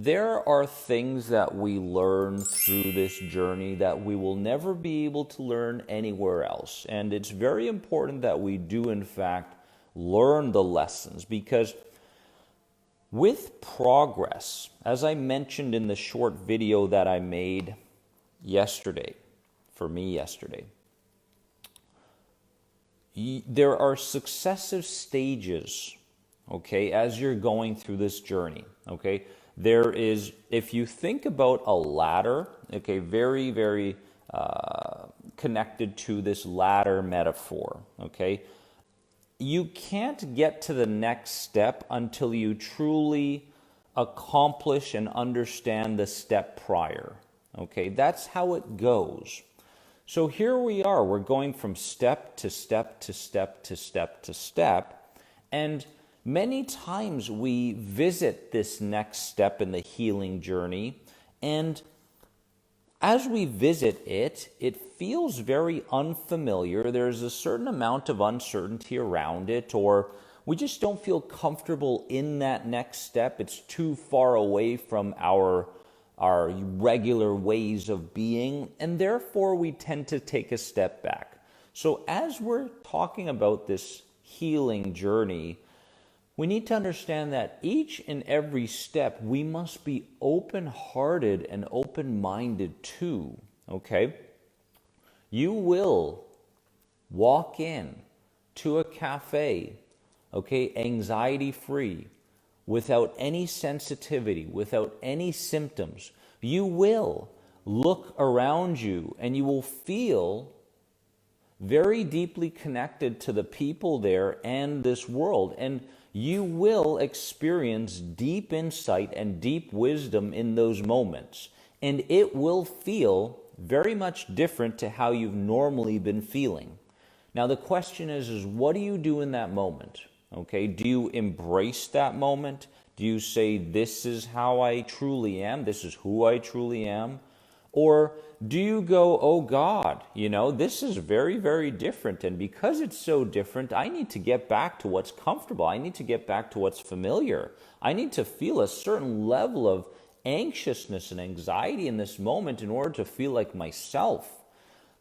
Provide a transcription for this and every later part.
there are things that we learn through this journey that we will never be able to learn anywhere else. And it's very important that we do, in fact, learn the lessons, because with progress, as I mentioned in the short video that I made yesterday, there are successive stages, okay, as you're going through this journey, okay? There is, if you think about a ladder, okay, very, very connected to this ladder metaphor, okay? You can't get to the next step until you truly accomplish and understand the step prior, okay? That's how it goes. So here we are, we're going from step to step to step to step to step, and many times we visit this next step in the healing journey, and as we visit it, it feels very unfamiliar. There's a certain amount of uncertainty around it, or we just don't feel comfortable in that next step. It's too far away from our regular ways of being, and therefore we tend to take a step back. So as we're talking about this healing journey, we need to understand that each and every step we must be open-hearted and open-minded to, okay? You will walk in to a cafe, okay, anxiety-free, without any sensitivity, without any symptoms. You will look around you and you will feel very deeply connected to the people there and this world, and you will experience deep insight and deep wisdom in those moments, and it will feel very much different to how you've normally been feeling. Now the question is what do you do in that moment? Okay, do you embrace that moment? Do you say, this is how I truly am, this is who I truly am? Or do you go, oh God, this is very, very different, and because it's so different, I need to get back to what's comfortable. I need to get back to what's familiar. I need to feel a certain level of anxiousness and anxiety in this moment in order to feel like myself.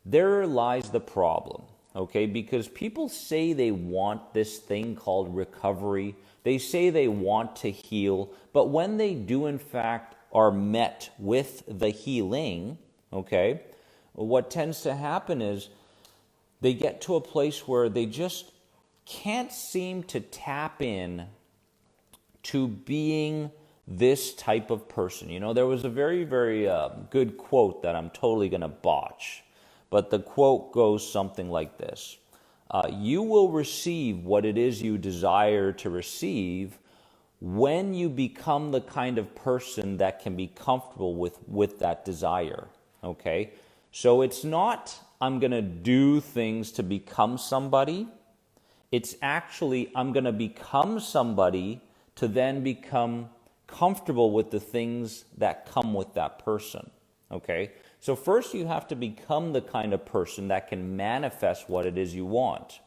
There lies the problem, okay? Because people say they want this thing called recovery. They say they want to heal, but when they do in fact are met with the healing, okay, what tends to happen is they get to a place where they just can't seem to tap in to being this type of person. There was a very, very good quote that I'm totally going to botch, but the quote goes something like this. You will receive what it is you desire to receive when you become the kind of person that can be comfortable with that desire, okay? So it's not, I'm going to do things to become somebody. It's actually, I'm going to become somebody to then become comfortable with the things that come with that person, okay? So first you have to become the kind of person that can manifest what it is you want.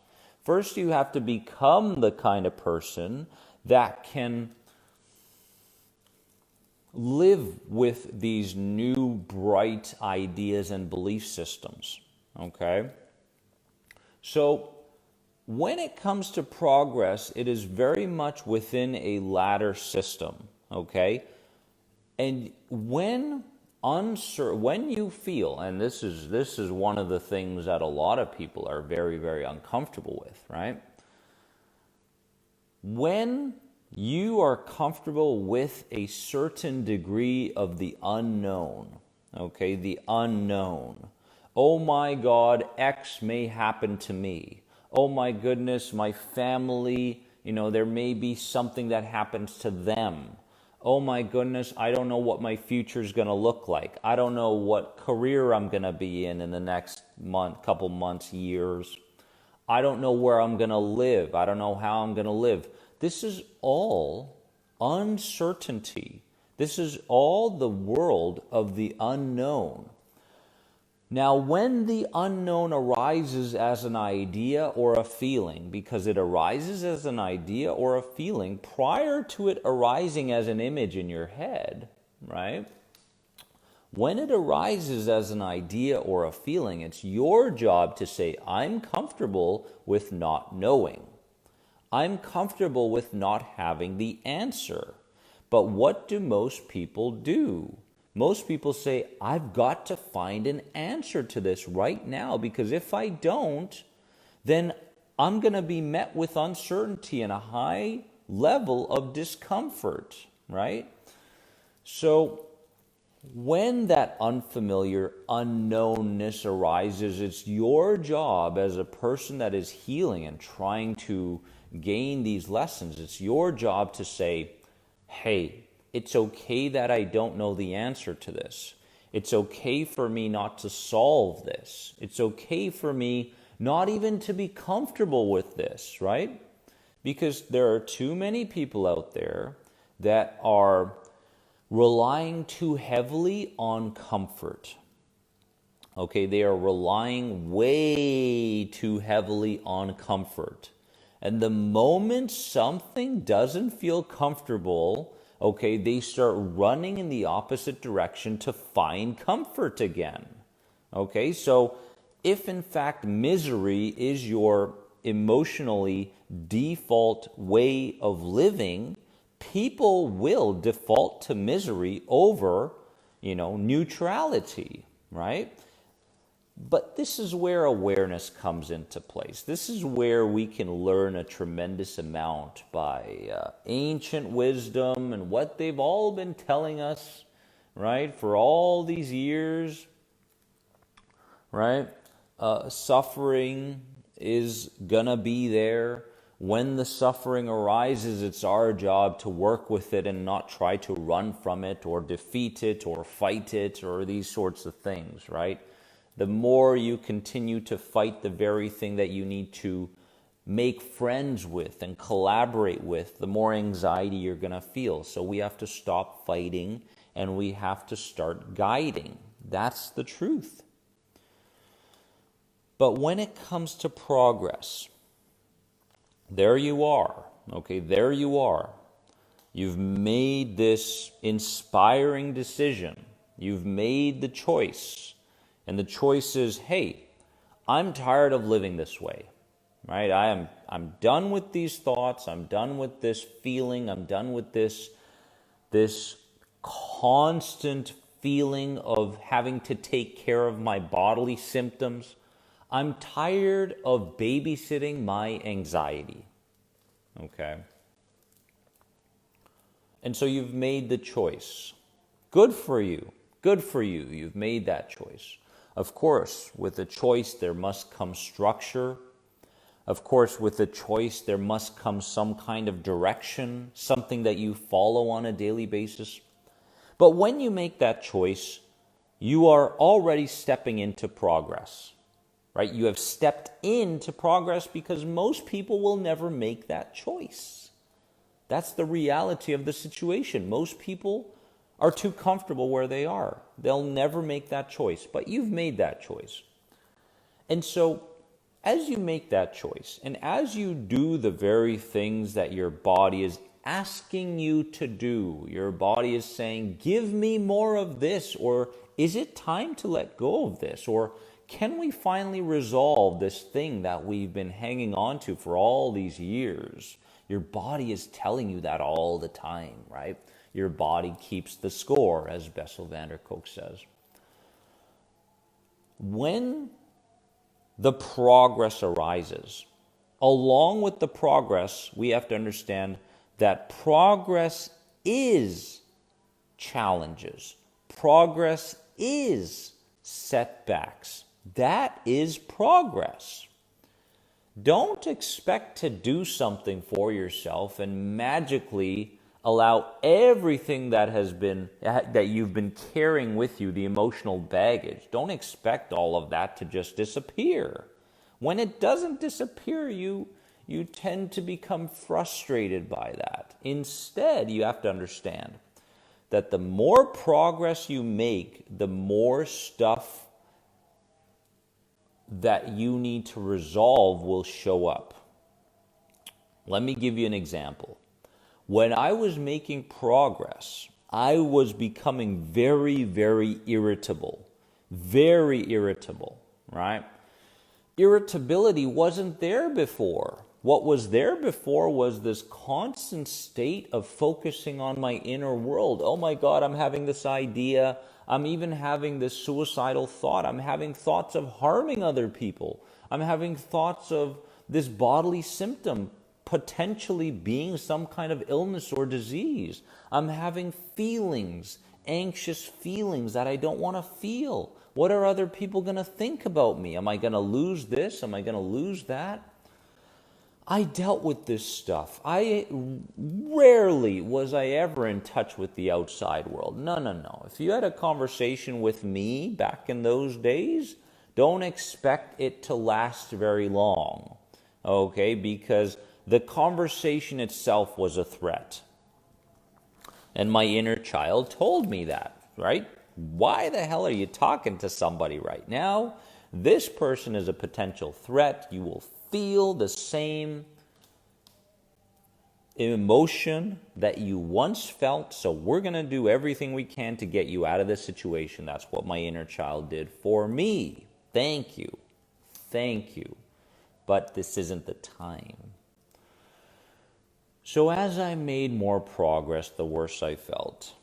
First you have to become the kind of person that can live with these new bright ideas and belief systems, okay? So when it comes to progress, it is very much within a ladder system, okay? And when you feel, and this is one of the things that a lot of people are very, very uncomfortable with, right? When you are comfortable with a certain degree of the unknown, okay, the unknown. Oh my God, X may happen to me. Oh my goodness, my family, there may be something that happens to them. Oh my goodness, I don't know what my future is going to look like. I don't know what career I'm going to be in the next couple months, years. I don't know where I'm going to live. I don't know how I'm going to live. This is all uncertainty. This is all the world of the unknown. Now, when the unknown arises as an idea or a feeling, because it arises as an idea or a feeling prior to it arising as an image in your head, right? When it arises as an idea or a feeling, it's your job to say, I'm comfortable with not knowing. I'm comfortable with not having the answer. But what do most people do? Most people say, I've got to find an answer to this right now, because if I don't, then I'm going to be met with uncertainty and a high level of discomfort, right? So when that unfamiliar unknownness arises, it's your job as a person that is healing and trying to gain these lessons. It's your job to say, hey, it's okay that I don't know the answer to this. It's okay for me not to solve this. It's okay for me not even to be comfortable with this, right? Because there are too many people out there that are relying too heavily on comfort. Okay, they are relying way too heavily on comfort. And the moment something doesn't feel comfortable, okay, they start running in the opposite direction to find comfort again. Okay, so if in fact misery is your emotionally default way of living, people will default to misery over, neutrality, right? But this is where awareness comes into place. This is where we can learn a tremendous amount by ancient wisdom and what they've all been telling us, right, for all these years, right? Suffering is gonna be there. When the suffering arises, it's our job to work with it and not try to run from it or defeat it or fight it or these sorts of things, right? The more you continue to fight the very thing that you need to make friends with and collaborate with, the more anxiety you're going to feel. So we have to stop fighting and we have to start guiding. That's the truth. But when it comes to progress, there you are, okay, there you are. You've made this inspiring decision. You've made the choice. And the choice is, hey, I'm tired of living this way, right? I'm done with these thoughts. I'm done with this feeling. I'm done with this constant feeling of having to take care of my bodily symptoms. I'm tired of babysitting my anxiety, okay? And so you've made the choice. Good for you. Good for you. You've made that choice. Of course, with a choice, there must come structure. Of course, with a choice, there must come some kind of direction, something that you follow on a daily basis. But when you make that choice, you are already stepping into progress. Right? You have stepped into progress because most people will never make that choice. That's the reality of the situation. Most people are too comfortable where they are. They'll never make that choice, but you've made that choice. And so as you make that choice and as you do the very things that your body is asking you to do, your body is saying, give me more of this, or is it time to let go of this, or can we finally resolve this thing that we've been hanging on to for all these years? Your body is telling you that all the time, right? Your body keeps the score, as Bessel van der Kolk says. When the progress arises, along with the progress, we have to understand that progress is challenges. Progress is setbacks. That is progress. Don't expect to do something for yourself and magically allow everything that you've been carrying with you, the emotional baggage. Don't expect all of that to just disappear. When it doesn't disappear, you tend to become frustrated by that. Instead, you have to understand that the more progress you make, the more stuff that you need to resolve will show up. Let me give you an example. When I was making progress, I was becoming very, very irritable. Very irritable, right? Irritability wasn't there before. What was there before was this constant state of focusing on my inner world. Oh my God, I'm having this idea. I'm even having this suicidal thought. I'm having thoughts of harming other people. I'm having thoughts of this bodily symptom potentially being some kind of illness or disease. I'm having feelings, anxious feelings that I don't want to feel. What are other people going to think about me? Am I going to lose this? Am I going to lose that? I dealt with this stuff. Rarely was I ever in touch with the outside world. No. If you had a conversation with me back in those days, don't expect it to last very long, okay? Because the conversation itself was a threat. And my inner child told me that, right? Why the hell are you talking to somebody right now? This person is a potential threat. You will feel the same emotion that you once felt, so we're going to do everything we can to get you out of this situation. That's what my inner child did for me. Thank you. Thank you. But this isn't the time. So as I made more progress, the worse I felt.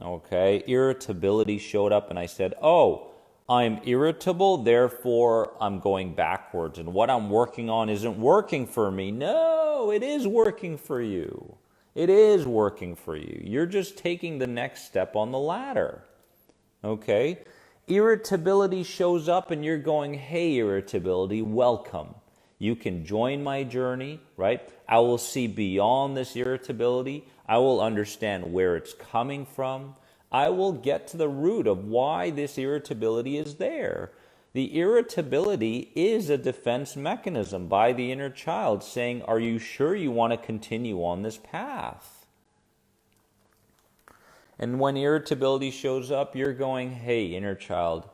Okay, irritability showed up and I said, oh, I'm irritable, therefore I'm going backwards. And what I'm working on isn't working for me. No, it is working for you. It is working for you. You're just taking the next step on the ladder. Okay? Irritability shows up and you're going, hey, irritability, welcome. You can join my journey, right? I will see beyond this irritability. I will understand where it's coming from. I will get to the root of why this irritability is there. The irritability is a defense mechanism by the inner child saying, are you sure you want to continue on this path? And when irritability shows up, you're going, hey, inner child,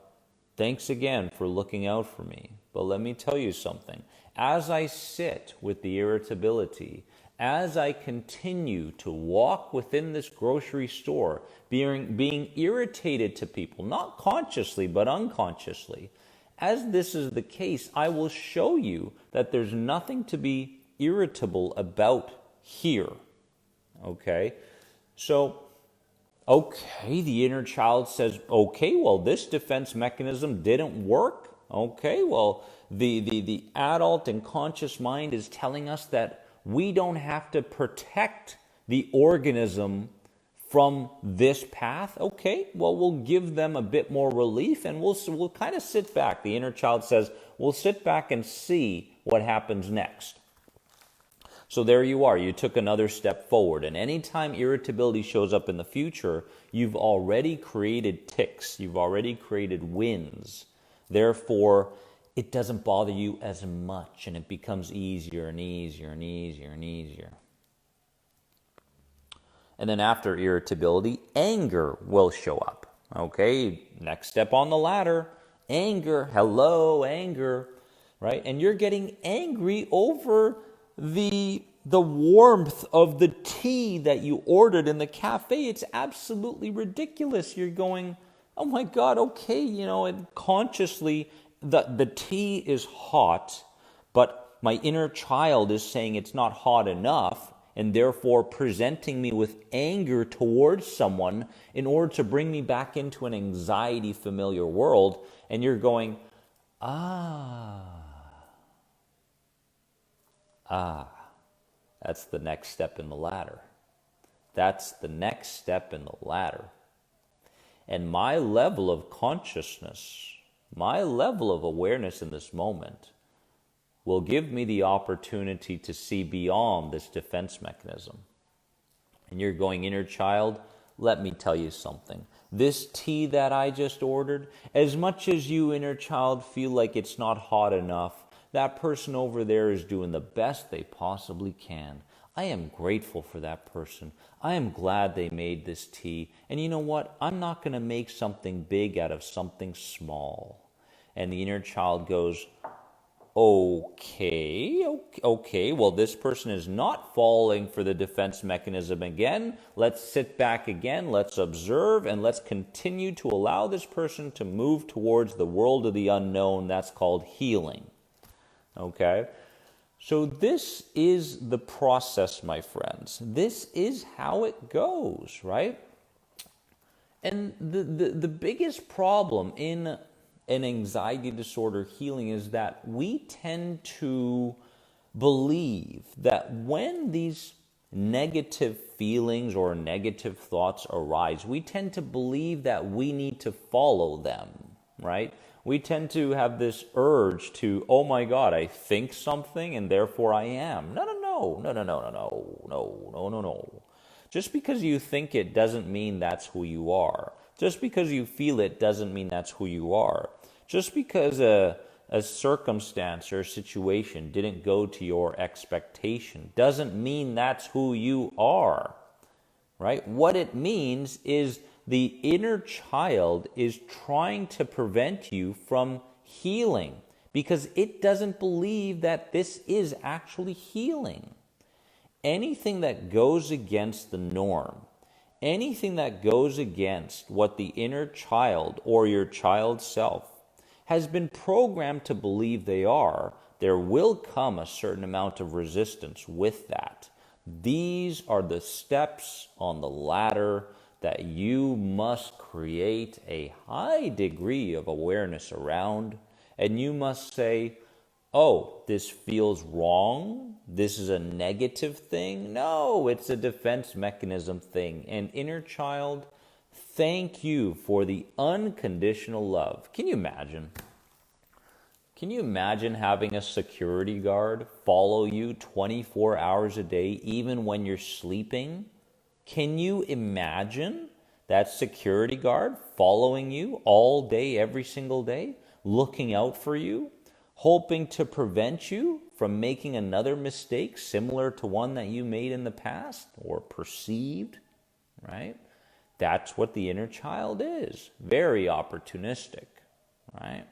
thanks again for looking out for me. But let me tell you something. As I sit with the irritability, as I continue to walk within this grocery store, being irritated to people, not consciously but unconsciously, as this is the case, I will show you that there's nothing to be irritable about here. Okay? So, okay, the inner child says, okay, well, this defense mechanism didn't work. Okay, well, the adult and conscious mind is telling us that we don't have to protect the organism from this path. Okay, well, we'll give them a bit more relief and we'll kind of sit back. The inner child says, we'll sit back and see what happens next. So there you are. You took another step forward. And anytime irritability shows up in the future, you've already created ticks. You've already created wins. Therefore, it doesn't bother you as much, and it becomes easier and easier and easier and easier. And then after irritability, anger will show up. Okay, next step on the ladder, anger. Hello, anger, right? And you're getting angry over the warmth of the tea that you ordered in the cafe. It's absolutely ridiculous. You're going, oh my God, okay, and consciously the tea is hot, but my inner child is saying it's not hot enough, and therefore presenting me with anger towards someone in order to bring me back into an anxiety familiar world. And you're going, that's the next step in the ladder. That's the next step in the ladder. And my level of consciousness, my level of awareness in this moment will give me the opportunity to see beyond this defense mechanism. And you're going, inner child, let me tell you something. This tea that I just ordered, as much as you, inner child, feel like it's not hot enough, that person over there is doing the best they possibly can. I am grateful for that person. I am glad they made this tea. And you know what? I'm not going to make something big out of something small. And the inner child goes, okay, okay, well, this person is not falling for the defense mechanism again. Let's sit back again, let's observe, and let's continue to allow this person to move towards the world of the unknown. That's called healing. Okay? So this is the process, my friends. This is how it goes, right? And the biggest problem in an anxiety disorder healing is that we tend to believe that when these negative feelings or negative thoughts arise, we tend to believe that we need to follow them, right? We tend to have this urge to, oh my God, I think something and therefore I am. No. Just because you think it doesn't mean that's who you are. Just because you feel it doesn't mean that's who you are. Just because a circumstance or a situation didn't go to your expectation doesn't mean that's who you are, right? What it means is the inner child is trying to prevent you from healing because it doesn't believe that this is actually healing. Anything that goes against the norm, anything that goes against what the inner child or your child self has been programmed to believe they are, there will come a certain amount of resistance with that. These are the steps on the ladder that you must create a high degree of awareness around, and you must say, oh, this feels wrong, this is a negative thing. No, it's a defense mechanism thing. And inner child, thank you for the unconditional love. Can you imagine? Can you imagine having a security guard follow you 24 hours a day, even when you're sleeping? Can you imagine that security guard following you all day, every single day, looking out for you, hoping to prevent you from making another mistake similar to one that you made in the past or perceived, right? That's what the inner child is. Very opportunistic, right?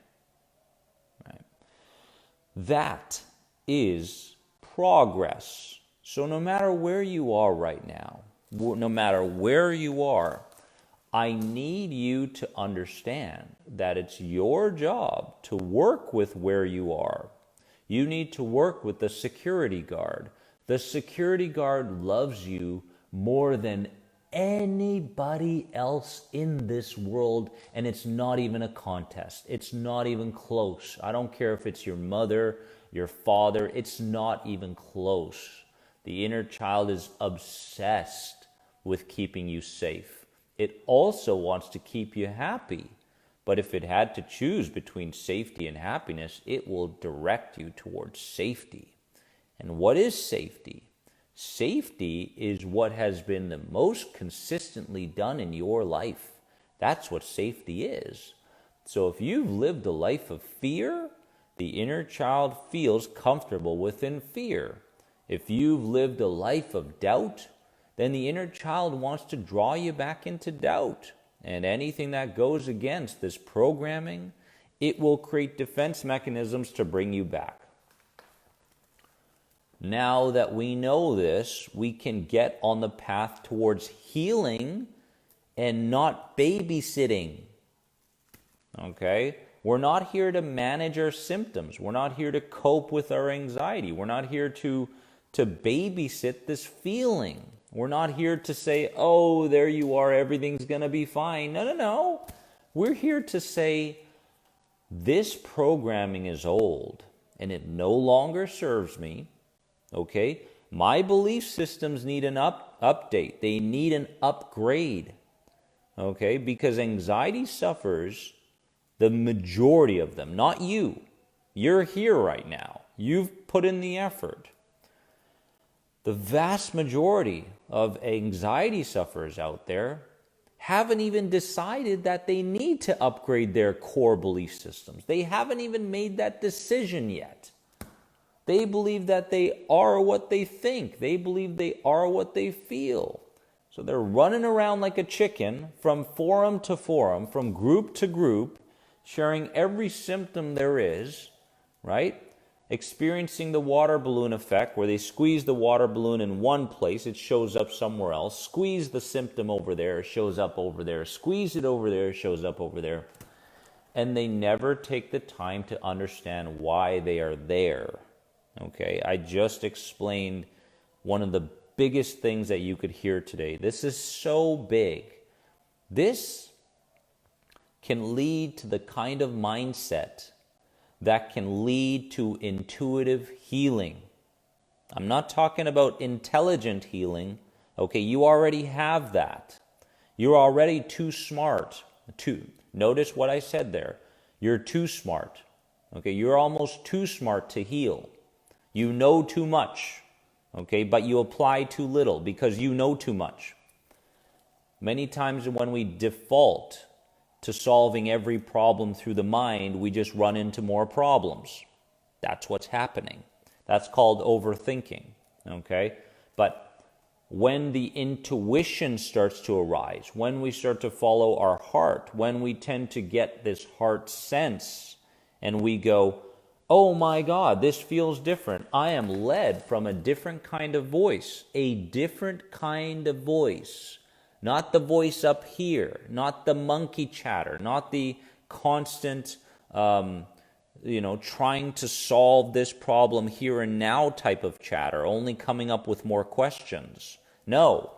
That is progress. So no matter where you are right now, no matter where you are, I need you to understand that it's your job to work with where you are. You need to work with the security guard. The security guard loves you more than anybody else in this world, and it's not even a contest. It's not even close. I don't care if it's your mother, your father, it's not even close. The inner child is obsessed with keeping you safe. It also wants to keep you happy. But if it had to choose between safety and happiness, it will direct you towards safety. And what is safety? Safety is what has been the most consistently done in your life. That's what safety is. So if you've lived a life of fear, the inner child feels comfortable within fear. If you've lived a life of doubt, then the inner child wants to draw you back into doubt. And anything that goes against this programming, it will create defense mechanisms to bring you back. Now that we know this, we can get on the path towards healing and not babysitting. Okay? We're not here to manage our symptoms. We're not here to cope with our anxiety. We're not here to babysit this feeling. We're not here to say, oh, there you are, everything's going to be fine. No. We're here to say, this programming is old and it no longer serves me. Okay? My belief systems need an update. They need an upgrade. Okay? Because anxiety suffers, the majority of them, not you. You're here right now. You've put in the effort. The vast majority of anxiety sufferers out there haven't even decided that they need to upgrade their core belief systems. They haven't even made that decision yet. They believe that they are what they think. They believe they are what they feel. So they're running around like a chicken from forum to forum, from group to group, sharing every symptom there is, right? experiencing the water balloon effect, where they squeeze the water balloon in one place, it shows up somewhere else. Squeeze the symptom over there, it shows up over there. Squeeze it over there, it shows up over there. And they never take the time to understand why they are there. Okay, I just explained one of the biggest things that you could hear today. This is so big. This can lead to the kind of mindset that can lead to intuitive healing. I'm not talking about intelligent healing. Okay, you already have that. You're already too smart. Notice what I said there. You're too smart. Okay, you're almost too smart to heal. You know too much. Okay, but you apply too little because you know too much. Many times when we default to solving every problem through the mind, we just run into more problems. That's what's happening. That's called overthinking. Okay, but when the intuition starts to arise, when we start to follow our heart, when we tend to get this heart sense and we go, oh my God, this feels different. I am led from a different kind of voice, a different kind of voice. Not the voice up here, not the monkey chatter, not the constant, trying to solve this problem here and now type of chatter, only coming up with more questions. No,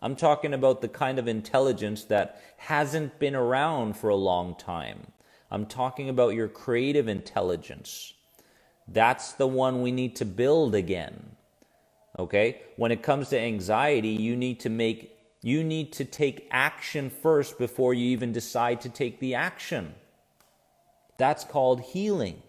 I'm talking about the kind of intelligence that hasn't been around for a long time. I'm talking about your creative intelligence. That's the one we need to build again. Okay? When it comes to anxiety, you need to take action first before you even decide to take the action. That's called healing.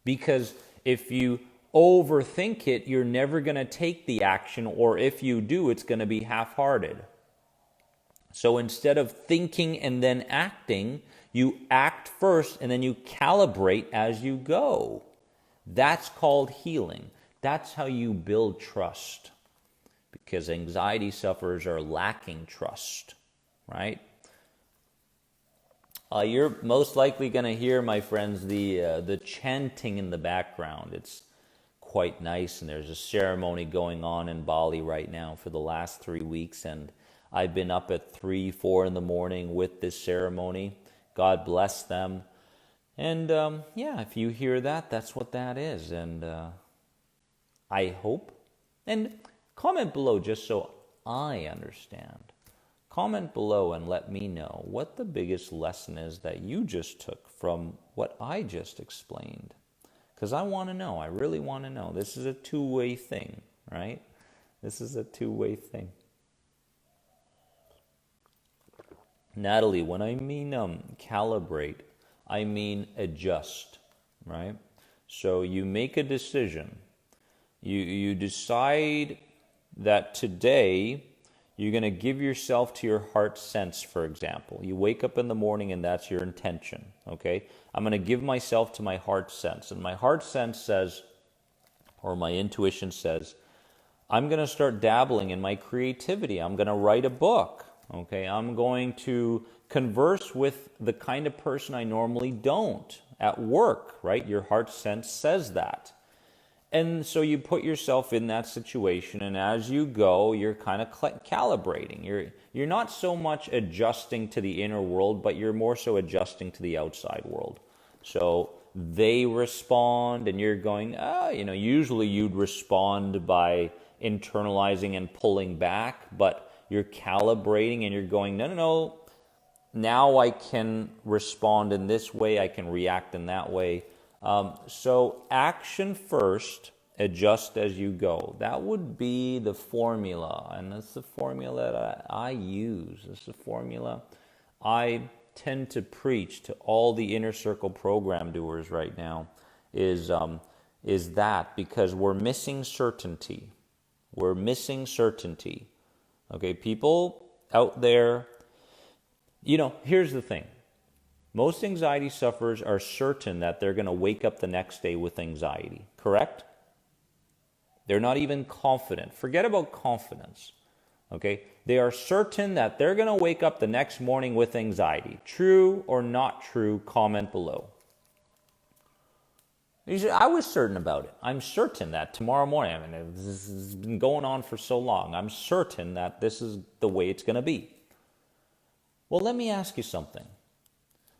Because if you overthink it, you're never going to take the action, or if you do, it's going to be half-hearted. So instead of thinking and then acting, you act first and then you calibrate as you go. That's called healing. That's how you build trust. Because anxiety sufferers are lacking trust, right? You're most likely going to hear, my friends, the chanting in the background. It's quite nice, and there's a ceremony going on in Bali right now for the last 3 weeks, and I've been up at 3, 4 in the morning with this ceremony. God bless them. And if you hear that, that's what that is. And I hope. And comment below just so I understand. Comment below and let me know what the biggest lesson is that you just took from what I just explained. Because I want to know. I really want to know. This is a two-way thing, right? This is a two-way thing. Natalie, when I mean calibrate, I mean adjust, right? So you make a decision. You decide that today you're going to give yourself to your heart sense, for example. You wake up in the morning and that's your intention, okay? I'm going to give myself to my heart sense. And my heart sense says, or my intuition says, I'm going to start dabbling in my creativity. I'm going to write a book. Okay, I'm going to converse with the kind of person I normally don't at work, right? Your heart sense says that. And so you put yourself in that situation, and as you go, you're kind of calibrating. You're not so much adjusting to the inner world, but you're more so adjusting to the outside world. So they respond, and you're going, usually you'd respond by internalizing and pulling back, but you're calibrating and you're going, no, now I can respond in this way, I can react in that way. So action first, adjust as you go. That would be the formula, and that's the formula that I use. That's the formula I tend to preach to all the inner circle program doers right now, is that, because we're missing certainty. We're missing certainty. Okay, people out there, here's the thing. Most anxiety sufferers are certain that they're going to wake up the next day with anxiety, correct? They're not even confident. Forget about confidence, okay? They are certain that they're going to wake up the next morning with anxiety. True or not true, comment below. I was certain about it. I'm certain that tomorrow morning, I mean, this has been going on for so long. I'm certain that this is the way it's going to be. Well, let me ask you something.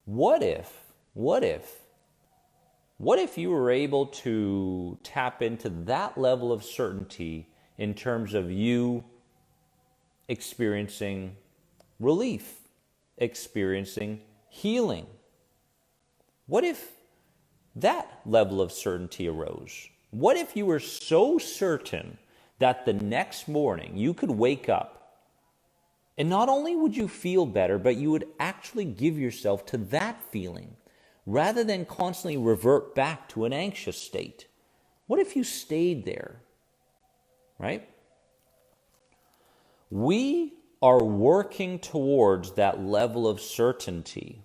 What if you were able to tap into that level of certainty in terms of you experiencing relief, experiencing healing? What if that level of certainty arose? What if you were so certain that the next morning you could wake up and not only would you feel better, but you would actually give yourself to that feeling rather than constantly revert back to an anxious state? What if you stayed there, right? We are working towards that level of certainty,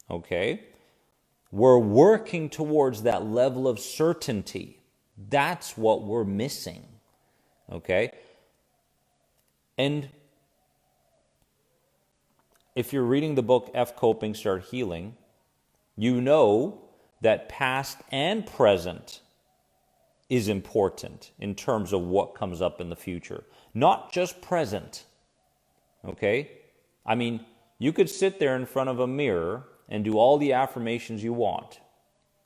okay? We're working towards that level of certainty. That's what we're missing, okay? And if you're reading the book F Coping, Start Healing, you know that past and present is important in terms of what comes up in the future. Not just present, okay? I mean, you could sit there in front of a mirror and do all the affirmations you want.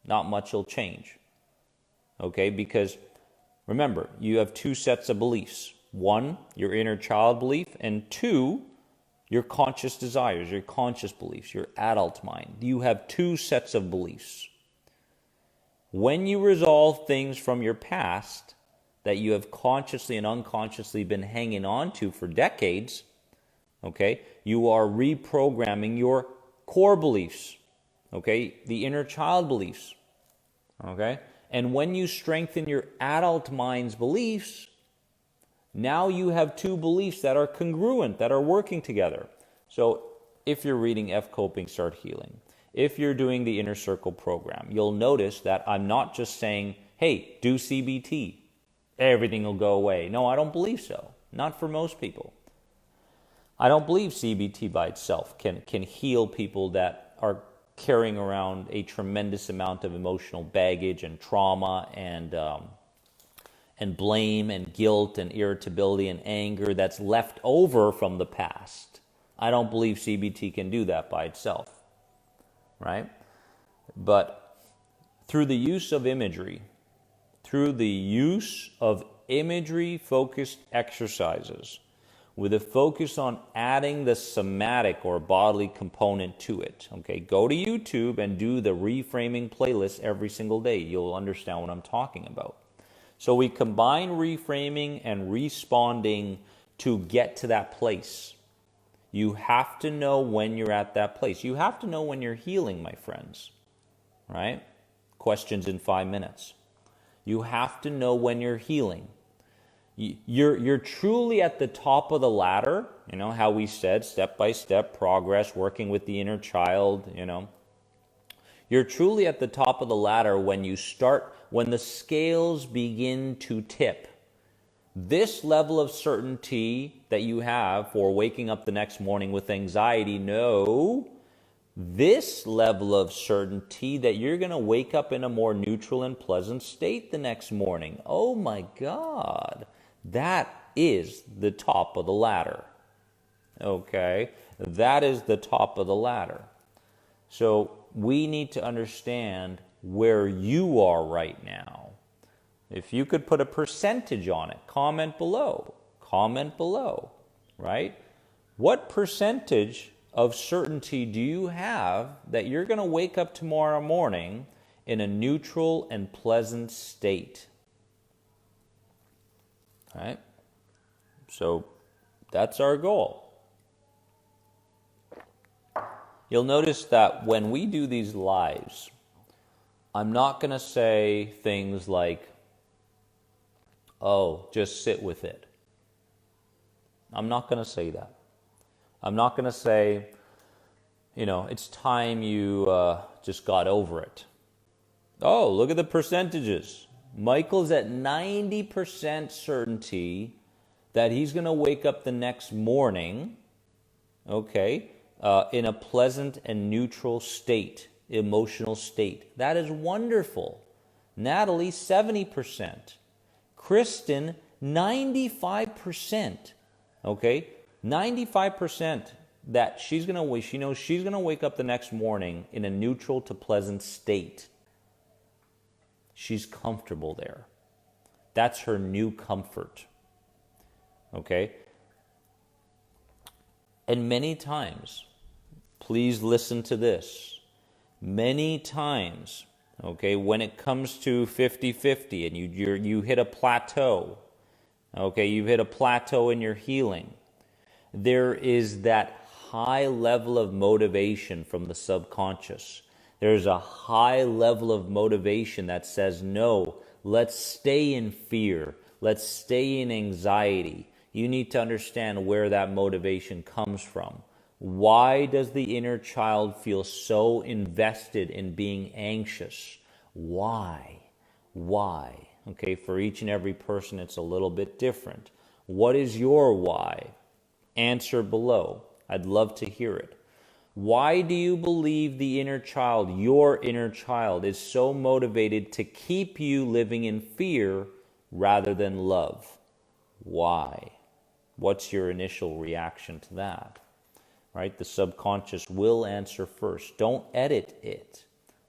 Not much will change. Okay, because remember, you have two sets of beliefs. One, your inner child belief, and two, your conscious desires, your conscious beliefs, your adult mind. You have two sets of beliefs. When you resolve things from your past that you have consciously and unconsciously been hanging on to for decades, okay, you are reprogramming your core beliefs, okay, the inner child beliefs, okay? And when you strengthen your adult mind's beliefs, now you have two beliefs that are congruent, that are working together. So if you're reading F Coping, Start Healing, if you're doing the Inner Circle program, you'll notice that I'm not just saying, hey, do CBT, everything will go away. No, I don't believe so. Not for most people. I don't believe CBT by itself can heal people that are carrying around a tremendous amount of emotional baggage and trauma and blame and guilt and irritability and anger that's left over from the past. I don't believe CBT can do that by itself, right? But through the use of imagery, focused exercises, with a focus on adding the somatic or bodily component to it. Okay, go to YouTube and do the reframing playlist every single day. You'll understand what I'm talking about. So we combine reframing and responding to get to that place. You have to know when you're at that place. You have to know when you're healing, my friends. Right? Questions in 5 minutes. You have to know when you're healing. You're truly at the top of the ladder, you know, how we said, step-by-step progress, working with the inner child, you know. You're truly at the top of the ladder when the scales begin to tip. This level of certainty that you have for waking up the next morning with anxiety, this level of certainty that you're going to wake up in a more neutral and pleasant state the next morning. Oh my God. That is the top of the ladder. Okay? That is the top of the ladder. So we need to understand where you are right now. If you could put a percentage on it, comment below, right? What percentage of certainty do you have that you're going to wake up tomorrow morning in a neutral and pleasant state? Right? So that's our goal. You'll notice that when we do these lives, I'm not going to say things like, oh, just sit with it. I'm not going to say that. I'm not going to say, you know, it's time you just got over it. Oh, look at the percentages. Michael's at 90% certainty that he's going to wake up the next morning, okay, in a pleasant and neutral state, emotional state. That is wonderful. Natalie, 70%. Kristen, 95%. Okay? 95% that she knows she's going to wake up the next morning in a neutral to pleasant state. She's comfortable there. That's her new comfort. Okay? And many times, please listen to this. Many times, okay, when it comes to 50-50 and you hit a plateau, okay, you've hit a plateau in your healing, there is that high level of motivation from the subconscious. There's a high level of motivation that says, no, let's stay in fear. Let's stay in anxiety. You need to understand where that motivation comes from. Why does the inner child feel so invested in being anxious? Why? Why? Okay, for each and every person, it's a little bit different. What is your why? Answer below. I'd love to hear it. Why do you believe the inner child, your inner child, is so motivated to keep you living in fear rather than love? Why? What's your initial reaction to that? Right? The subconscious will answer first. Don't edit it.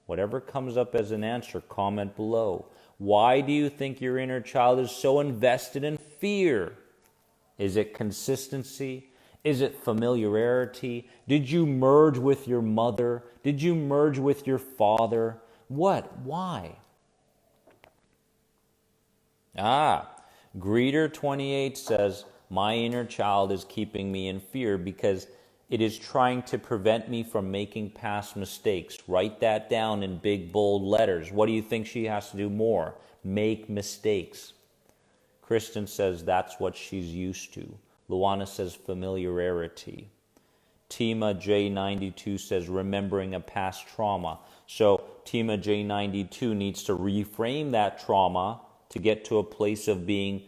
Whatever comes up as an answer, comment below. Why do you think your inner child is so invested in fear? Is it consistency? Is it familiarity? Did you merge with your mother? Did you merge with your father? What? Why? Greeter28 says, my inner child is keeping me in fear because it is trying to prevent me from making past mistakes. Write that down in big, bold letters. What do you think she has to do more? Make mistakes. Kristen says that's what she's used to. Luana says familiarity. Tima J92 says remembering a past trauma. So Tima J92 needs to reframe that trauma to get to a place of being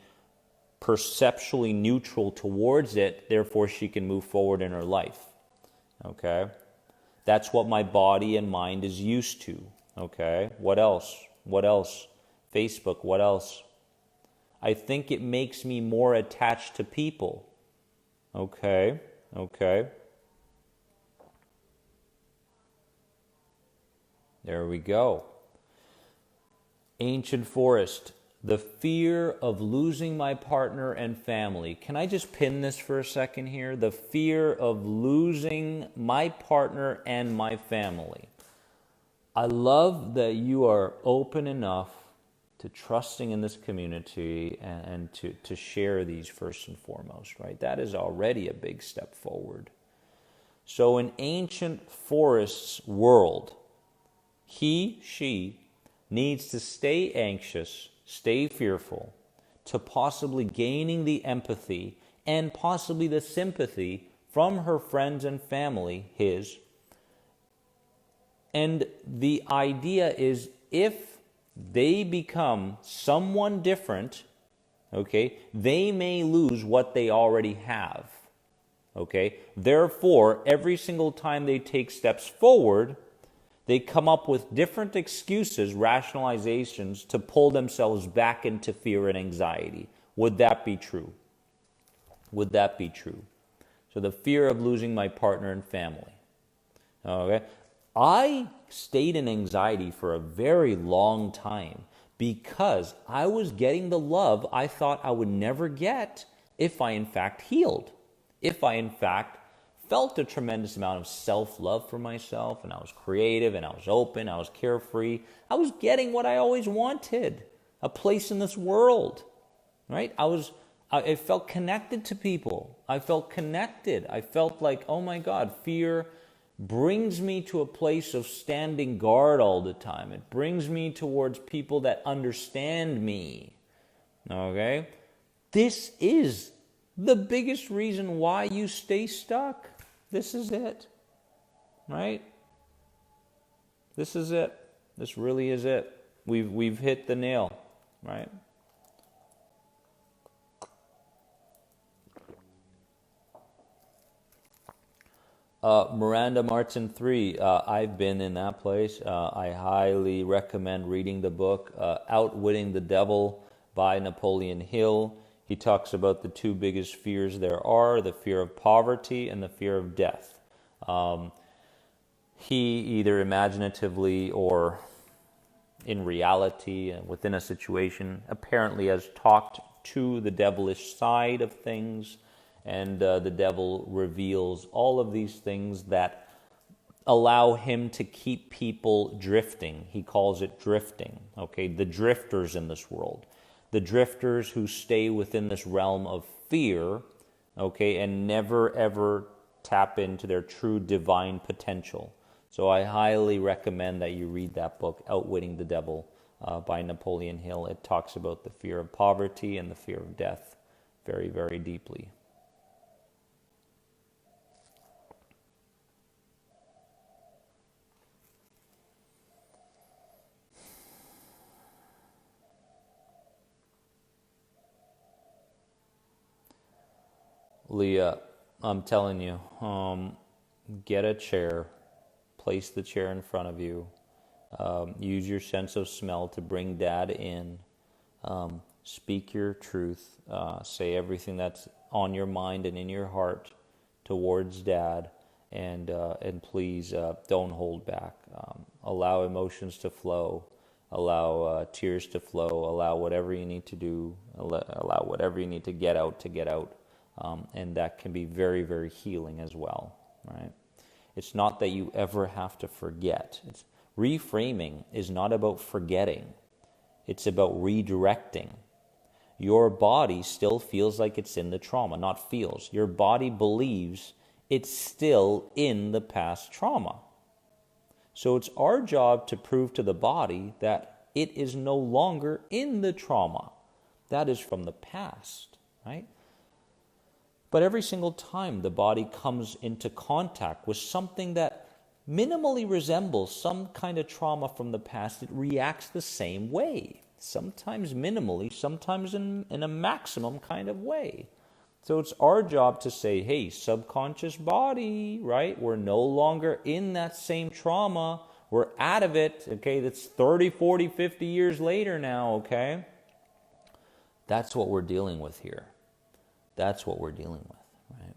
perceptually neutral towards it, therefore she can move forward in her life. Okay? That's what my body and mind is used to. Okay? What else? What else? Facebook, what else? I think it makes me more attached to people. Okay? Okay. There we go. Ancient Forest. The fear of losing my partner and family. Can I just pin this for a second here? The fear of losing my partner and my family. I love that you are open enough to trusting in this community and to share these first and foremost, right? That is already a big step forward. So in Ancient Forest's world, she needs to stay anxious, stay fearful, to possibly gaining the empathy and possibly the sympathy from her friends and family, his. And the idea is if they become someone different, okay, they may lose what they already have. Okay? Therefore, every single time they take steps forward, they come up with different excuses, rationalizations to pull themselves back into fear and anxiety. Would that be true? Would that be true? So the fear of losing my partner and family. Okay? I stayed in anxiety for a very long time because I was getting the love I thought I would never get if I in fact healed. If I in fact felt a tremendous amount of self-love for myself, and I was creative, and I was open, I was carefree. I was getting what I always wanted, a place in this world, right? I felt connected to people. I felt connected. I felt like, oh my God, fear brings me to a place of standing guard all the time. It brings me towards people that understand me, okay? This is the biggest reason why you stay stuck. This is it, right? This is it. This really is it. We've hit the nail, right? Miranda Martin 3, I've been in that place. I highly recommend reading the book Outwitting the Devil by Napoleon Hill. He talks about the two biggest fears there are, the fear of poverty and the fear of death. He either imaginatively or in reality, within a situation, apparently has talked to the devilish side of things, and the devil reveals all of these things that allow him to keep people drifting. He calls it drifting, okay? The drifters in this world. The drifters who stay within this realm of fear, okay, and never ever tap into their true divine potential. So I highly recommend that you read that book, Outwitting the Devil, by Napoleon Hill. It talks about the fear of poverty and the fear of death very, very deeply. Leah, I'm telling you, get a chair, place the chair in front of you, use your sense of smell to bring Dad in, speak your truth, say everything that's on your mind and in your heart towards Dad, and please don't hold back. Allow emotions to flow, allow tears to flow, allow whatever you need to do, allow whatever you need to get out. And that can be very, very healing as well, right? It's not that you ever have to forget. Reframing is not about forgetting. It's about redirecting. Your body still feels like it's in the trauma, not feels. Your body believes it's still in the past trauma. So it's our job to prove to the body that it is no longer in the trauma. That is from the past, right? But every single time the body comes into contact with something that minimally resembles some kind of trauma from the past, it reacts the same way. Sometimes minimally, sometimes in a maximum kind of way. So it's our job to say, hey, subconscious body, right? We're no longer in that same trauma. We're out of it, okay? That's 30, 40, 50 years later now, okay? That's what we're dealing with here. That's what we're dealing with, right?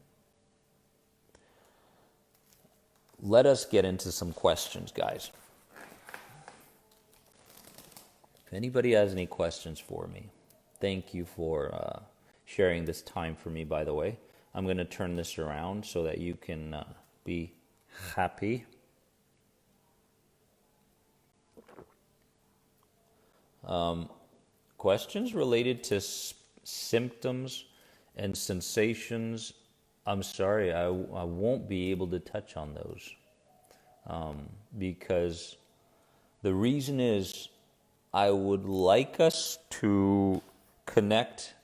Let us get into some questions, guys. If anybody has any questions for me, thank you for sharing this time for me, by the way. I'm going to turn this around so that you can be happy. Questions related to symptoms and sensations, I'm sorry, I won't be able to touch on those. Because the reason is I would like us to connect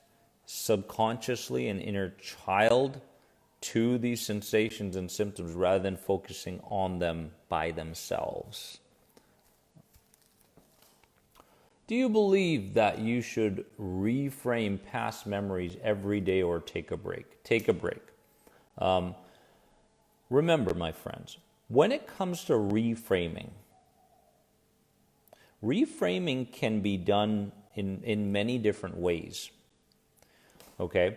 subconsciously an inner child to these sensations and symptoms rather than focusing on them by themselves. Do you believe that you should reframe past memories every day or take a break? Take a break. Remember, my friends, when it comes to reframing can be done in many different ways. Okay?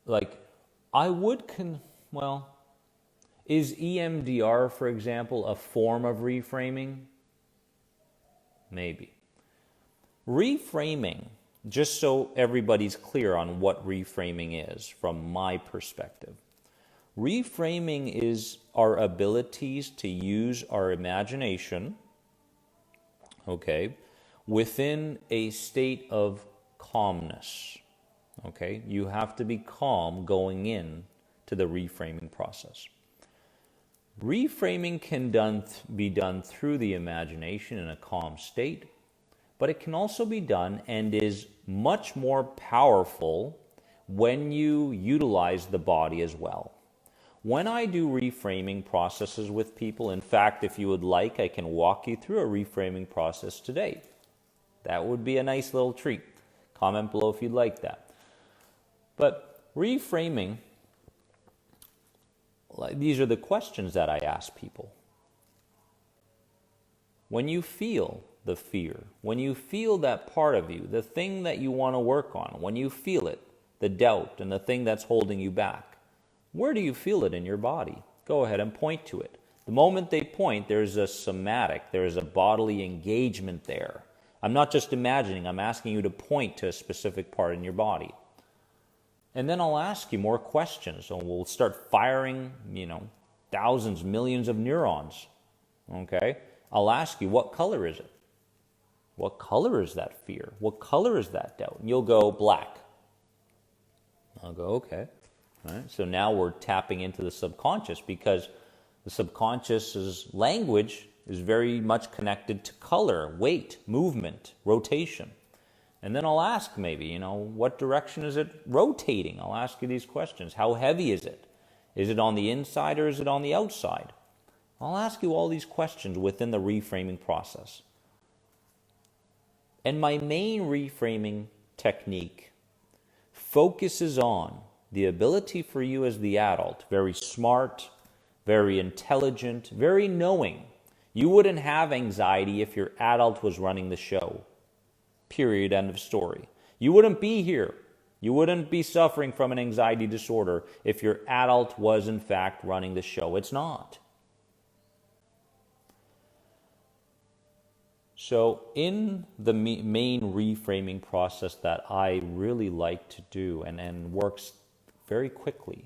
Like, is EMDR, for example, a form of reframing? Maybe. Reframing, just so everybody's clear on what reframing is from my perspective. Reframing is our abilities to use our imagination, okay, within a state of calmness, okay? You have to be calm going in to the reframing process. Reframing can be done through the imagination in a calm state, but it can also be done and is much more powerful when you utilize the body as well. When I do reframing processes with people, in fact, if you would like, I can walk you through a reframing process today. That would be a nice little treat. Comment below if you'd like that. But reframing these are the questions that I ask people. When you feel the fear, when you feel that part of you, the thing that you want to work on, when you feel it, the doubt and the thing that's holding you back, where do you feel it in your body? Go ahead and point to it. The moment they point, there's a somatic, there's a bodily engagement there. I'm not just imagining, I'm asking you to point to a specific part in your body. And then I'll ask you more questions, and we'll start firing, thousands, millions of neurons. Okay? I'll ask you, what color is it? What color is that fear? What color is that doubt? And you'll go, black. I'll go, okay. All right. So now we're tapping into the subconscious, because the subconscious's language is very much connected to color, weight, movement, rotation. And then I'll ask maybe, what direction is it rotating? I'll ask you these questions. How heavy is it? Is it on the inside or is it on the outside? I'll ask you all these questions within the reframing process. And my main reframing technique focuses on the ability for you as the adult, very smart, very intelligent, very knowing. You wouldn't have anxiety if your adult was running the show. Period, end of story. You wouldn't be here. You wouldn't be suffering from an anxiety disorder if your adult was in fact running the show. It's not. So in the main reframing process that I really like to do and works very quickly,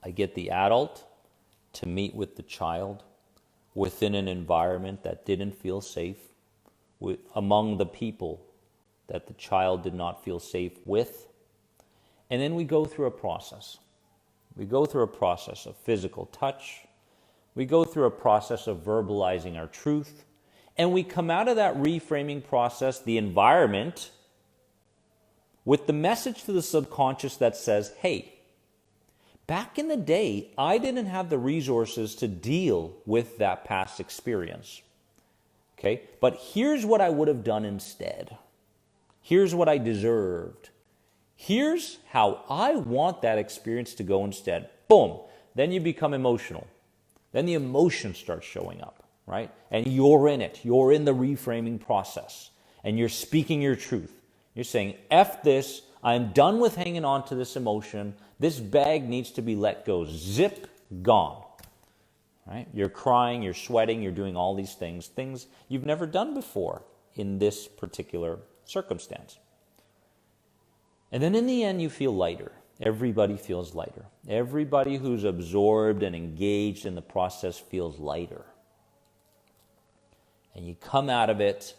I get the adult to meet with the child within an environment that didn't feel safe, among the people that the child did not feel safe with. And then we go through a process. We go through a process of physical touch. We go through a process of verbalizing our truth. And we come out of that reframing process, the environment, with the message to the subconscious that says, hey, back in the day, I didn't have the resources to deal with that past experience. Okay? But here's what I would have done instead. Here's what I deserved. Here's how I want that experience to go instead. Boom. Then you become emotional. Then the emotion starts showing up, right? And you're in it. You're in the reframing process. And you're speaking your truth. You're saying, F this. I'm done with hanging on to this emotion. This bag needs to be let go. Zip, gone. Right? You're crying, you're sweating, you're doing all these things you've never done before in this particular circumstance. And then in the end, you feel lighter. Everybody feels lighter. Everybody who's absorbed and engaged in the process feels lighter. And you come out of it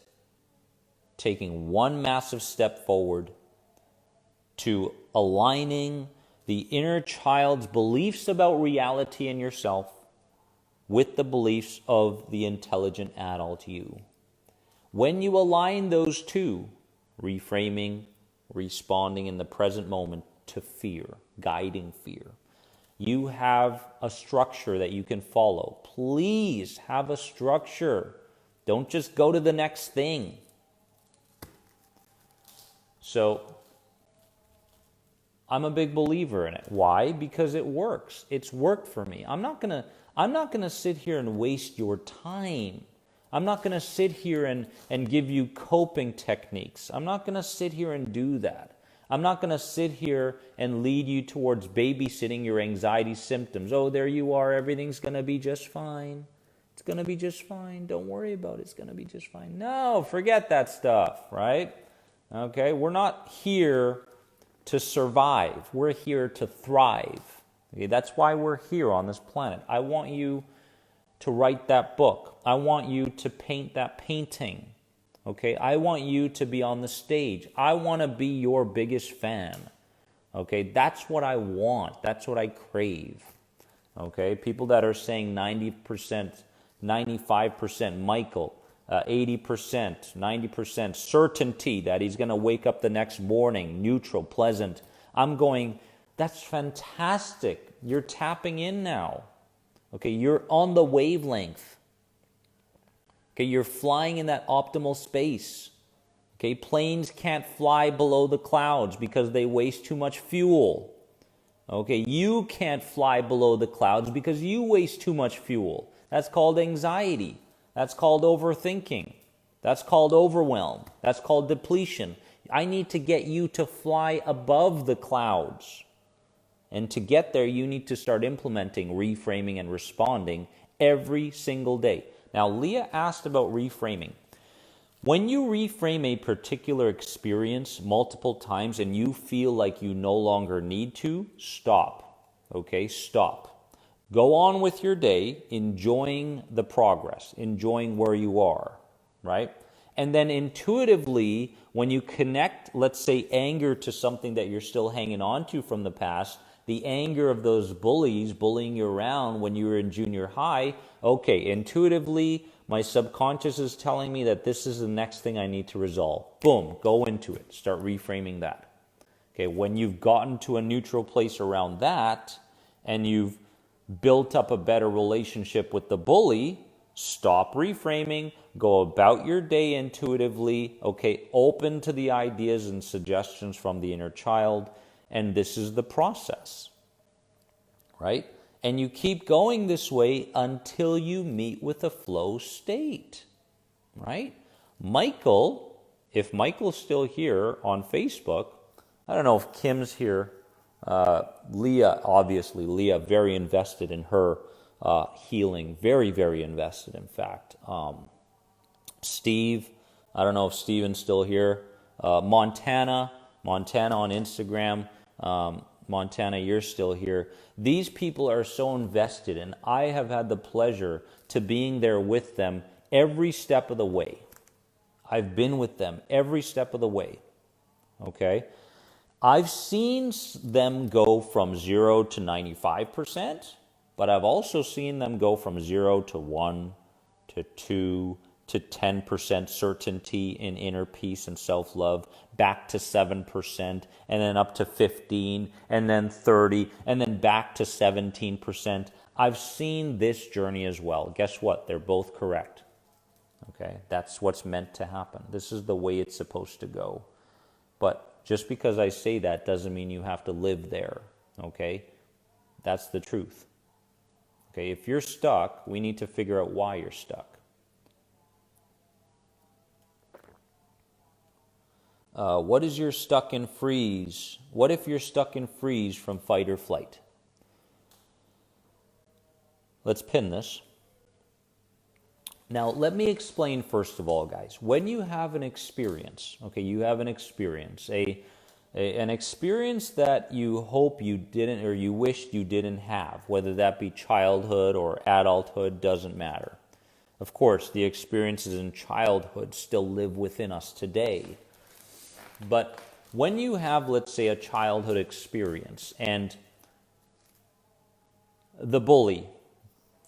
taking one massive step forward to aligning the inner child's beliefs about reality and yourself with the beliefs of the intelligent adult you. When you align those two, reframing, responding in the present moment to fear, guiding fear, you have a structure that you can follow. Please have a structure. Don't just go to the next thing. So, I'm a big believer in it. Why? Because it works. It's worked for me. I'm not gonna sit here and waste your time. I'm not gonna sit here and give you coping techniques. I'm not gonna sit here and do that. I'm not gonna sit here and lead you towards babysitting your anxiety symptoms. Oh, there you are. Everything's gonna be just fine. It's gonna be just fine. Don't worry about it. It's gonna be just fine. No, forget that stuff, right? Okay, we're not here to survive. We're here to thrive. Okay, that's why we're here on this planet. I want you to write that book. I want you to paint that painting. Okay, I want you to be on the stage. I want to be your biggest fan. Okay, that's what I want. That's what I crave. Okay, people that are saying 90%, 95% Michael, 80%, 90% certainty that he's going to wake up the next morning, neutral, pleasant. I'm going, that's fantastic. You're tapping in now. Okay, you're on the wavelength. Okay, you're flying in that optimal space. Okay, planes can't fly below the clouds because they waste too much fuel. Okay, you can't fly below the clouds because you waste too much fuel. That's called anxiety. That's called overthinking. That's called overwhelm. That's called depletion. I need to get you to fly above the clouds. And to get there, you need to start implementing reframing and responding every single day. Now, Leah asked about reframing. When you reframe a particular experience multiple times and you feel like you no longer need to, stop. Okay, stop. Go on with your day, enjoying the progress, enjoying where you are, right? And then intuitively, when you connect, let's say, anger to something that you're still hanging on to from the past, the anger of those bullies bullying you around when you were in junior high, okay, intuitively, my subconscious is telling me that this is the next thing I need to resolve. Boom, go into it. Start reframing that. Okay, when you've gotten to a neutral place around that and you've built up a better relationship with the bully, stop reframing, go about your day intuitively, okay, open to the ideas and suggestions from the inner child, and this is the process, right? And you keep going this way until you meet with a flow state, right? Michael, if Michael's still here on Facebook, I don't know if Kim's here. Leah, obviously, Leah, very invested in her healing, very, very invested, in fact. Steve, I don't know if Steven's still here. Montana on Instagram. Montana, you're still here. These people are so invested, and I have had the pleasure to being there with them every step of the way. I've been with them every step of the way, okay? I've seen them go from 0 to 95%, but I've also seen them go from 0 to 1 to 2 to 10% certainty in inner peace and self-love, back to 7%, and then up to 15, and then 30, and then back to 17%. I've seen this journey as well. Guess what? They're both correct. Okay? That's what's meant to happen. This is the way it's supposed to go. But just because I say that doesn't mean you have to live there. Okay? That's the truth. Okay? If you're stuck, we need to figure out why you're stuck. What is your stuck in freeze? What if you're stuck in freeze from fight or flight? Let's pin this. Now, let me explain first of all, guys. When you have an experience, okay, you have an experience, an experience that you hope you didn't or you wished you didn't have, whether that be childhood or adulthood, doesn't matter. Of course, the experiences in childhood still live within us today. But when you have, let's say, a childhood experience and the bully,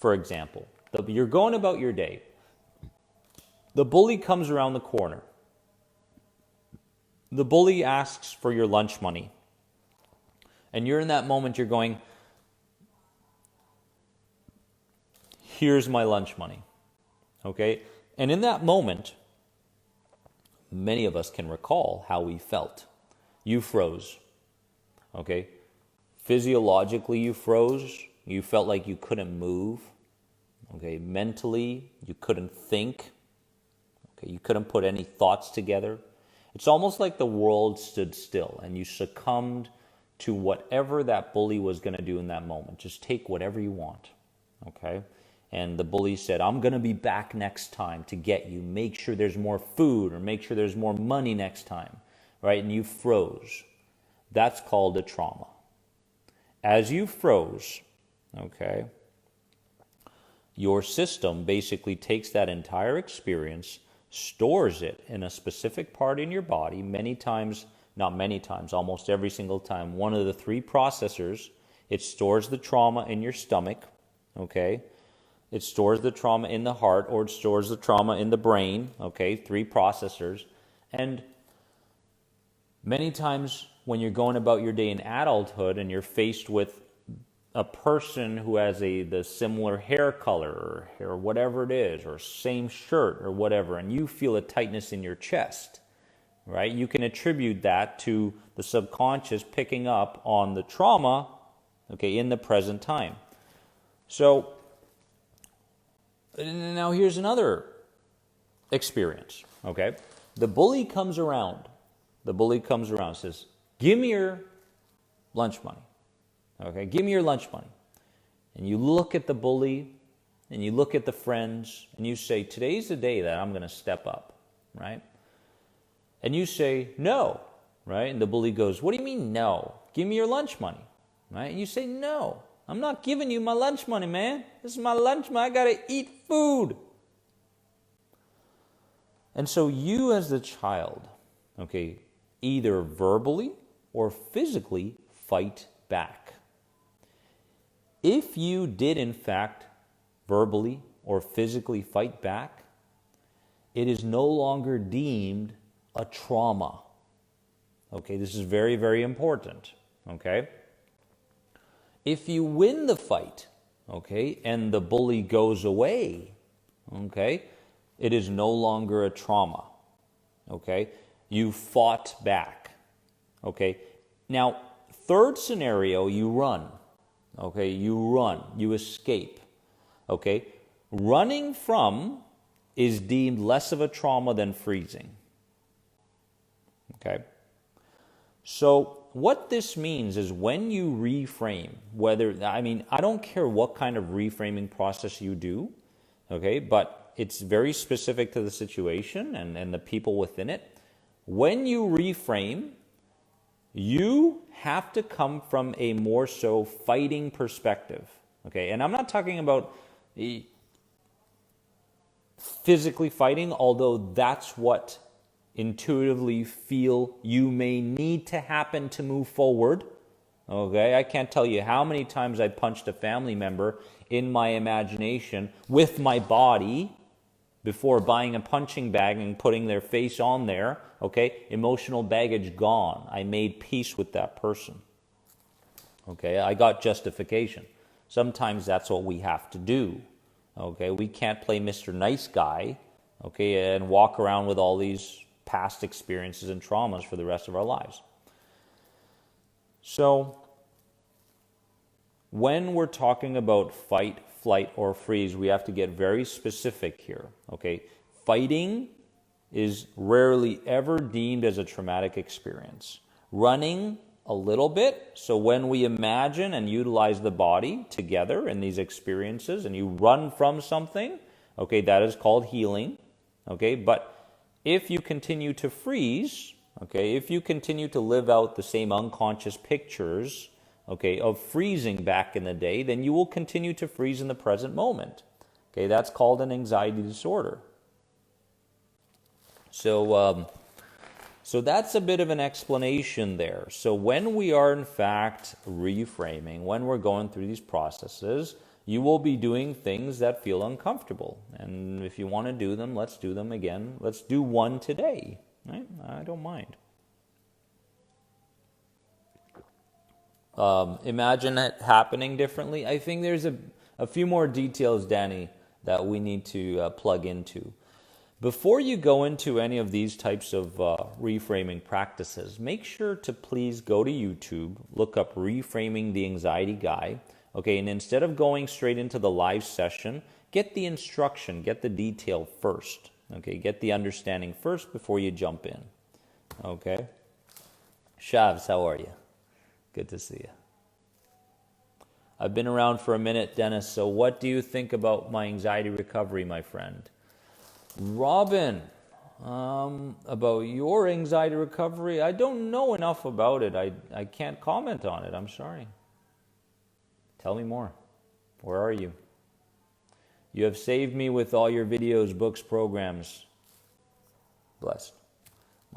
for example, you're going about your day. The bully comes around the corner. The bully asks for your lunch money. And you're in that moment, you're going, here's my lunch money. Okay? And in that moment, many of us can recall how we felt. You froze. Okay? Physiologically, you froze. You felt like you couldn't move. Okay? Mentally, you couldn't think. Okay? You couldn't put any thoughts together. It's almost like the world stood still and you succumbed to whatever that bully was going to do in that moment. Just take whatever you want. Okay? And the bully said, I'm going to be back next time to get you. Make sure there's more food or make sure there's more money next time. Right? And you froze. That's called a trauma. As you froze, okay, your system basically takes that entire experience, stores it in a specific part in your body, many times, not many times, almost every single time. One of the 3 processors, it stores the trauma in your stomach, okay? It stores the trauma in the heart, or it stores the trauma in the brain, okay? 3 processors. And many times when you're going about your day in adulthood and you're faced with a person who has the similar hair color or whatever it is, or same shirt or whatever, and you feel a tightness in your chest, right? You can attribute that to the subconscious picking up on the trauma okay, in the present time. So now here's another experience, okay? The bully comes around. The bully comes around and says, give me your lunch money. Okay, give me your lunch money. And you look at the bully and you look at the friends and you say, today's the day that I'm going to step up, right? And you say, no, right? And the bully goes, what do you mean no? Give me your lunch money, right? And you say, no, I'm not giving you my lunch money, man. This is my lunch money. I got to eat food. And so you as the child, okay, either verbally or physically fight back. If you did in fact verbally or physically fight back, it is no longer deemed a trauma. Okay, this is very, very important. Okay? If you win the fight, okay, and the bully goes away, okay, it is no longer a trauma. Okay? You fought back. Okay? Now, third scenario, you run. Okay? You run. You escape. Okay? Running from is deemed less of a trauma than freezing. Okay? So, what this means is when you reframe, I don't care what kind of reframing process you do, okay, but it's very specific to the situation and the people within it. When you reframe, you have to come from a more so fighting perspective, okay? And I'm not talking about physically fighting, although that's what intuitively feel you may need to happen to move forward. Okay, I can't tell you how many times I punched a family member in my imagination with my body before buying a punching bag and putting their face on there. Okay, emotional baggage gone. I made peace with that person. Okay, I got justification. Sometimes that's what we have to do. Okay, we can't play Mr. Nice Guy, okay, and walk around with all these past experiences and traumas for the rest of our lives. So, when we're talking about fight, flight, or freeze, we have to get very specific here, okay? Fighting is rarely ever deemed as a traumatic experience. Running, a little bit. So when we imagine and utilize the body together in these experiences and you run from something, okay, that is called healing, okay? But if you continue to freeze, okay, if you continue to live out the same unconscious pictures, okay, of freezing back in the day, then you will continue to freeze in the present moment. Okay, that's called an anxiety disorder. So that's a bit of an explanation there. So when we are in fact reframing, when we're going through these processes, you will be doing things that feel uncomfortable. And if you want to do them, let's do them again. Let's do one today. Right? I don't mind. Imagine it happening differently. I think there's a few more details, Danny, that we need to plug into. Before you go into any of these types of reframing practices, make sure to please go to YouTube, look up Reframing the Anxiety Guy, okay, and instead of going straight into the live session, get the instruction, get the detail first, okay, get the understanding first before you jump in, okay? Shavs, how are you? Good to see you. I've been around for a minute, Dennis, so what do you think about my anxiety recovery, my friend? Robin, about your anxiety recovery, I don't know enough about it. I can't comment on it. I'm sorry. Tell me more. Where are you? You have saved me with all your videos, books, programs. Blessed.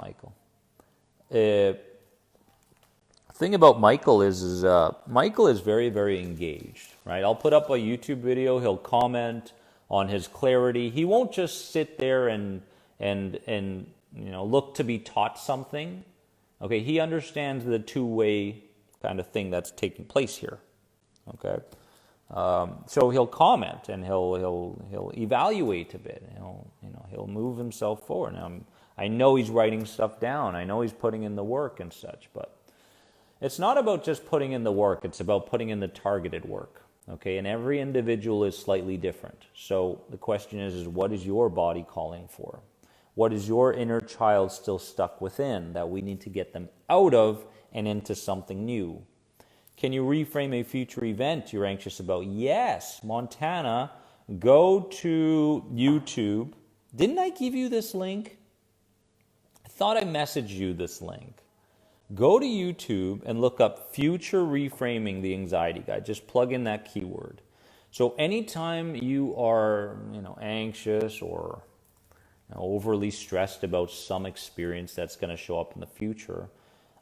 Michael. Thing about Michael is Michael is very, very engaged, right? I'll put up a YouTube video. He'll comment on his clarity. He won't just sit there and look to be taught something. Okay, he understands the two-way kind of thing that's taking place here. Okay, so he'll comment and he'll evaluate a bit. He'll move himself forward. Now, I know he's writing stuff down. I know he's putting in the work and such. But It's not about just putting in the work, it's about putting in the targeted work. Okay, and every individual is slightly different. So the question is what is your body calling for? What is your inner child still stuck within that we need to get them out of and into something new? Can you reframe a future event you're anxious about? Yes, Montana, go to YouTube. Didn't I give you this link? I thought I messaged you this link. Go to YouTube and look up Future Reframing the Anxiety Guide. Just plug in that keyword. So anytime you are, anxious or overly stressed about some experience that's going to show up in the future,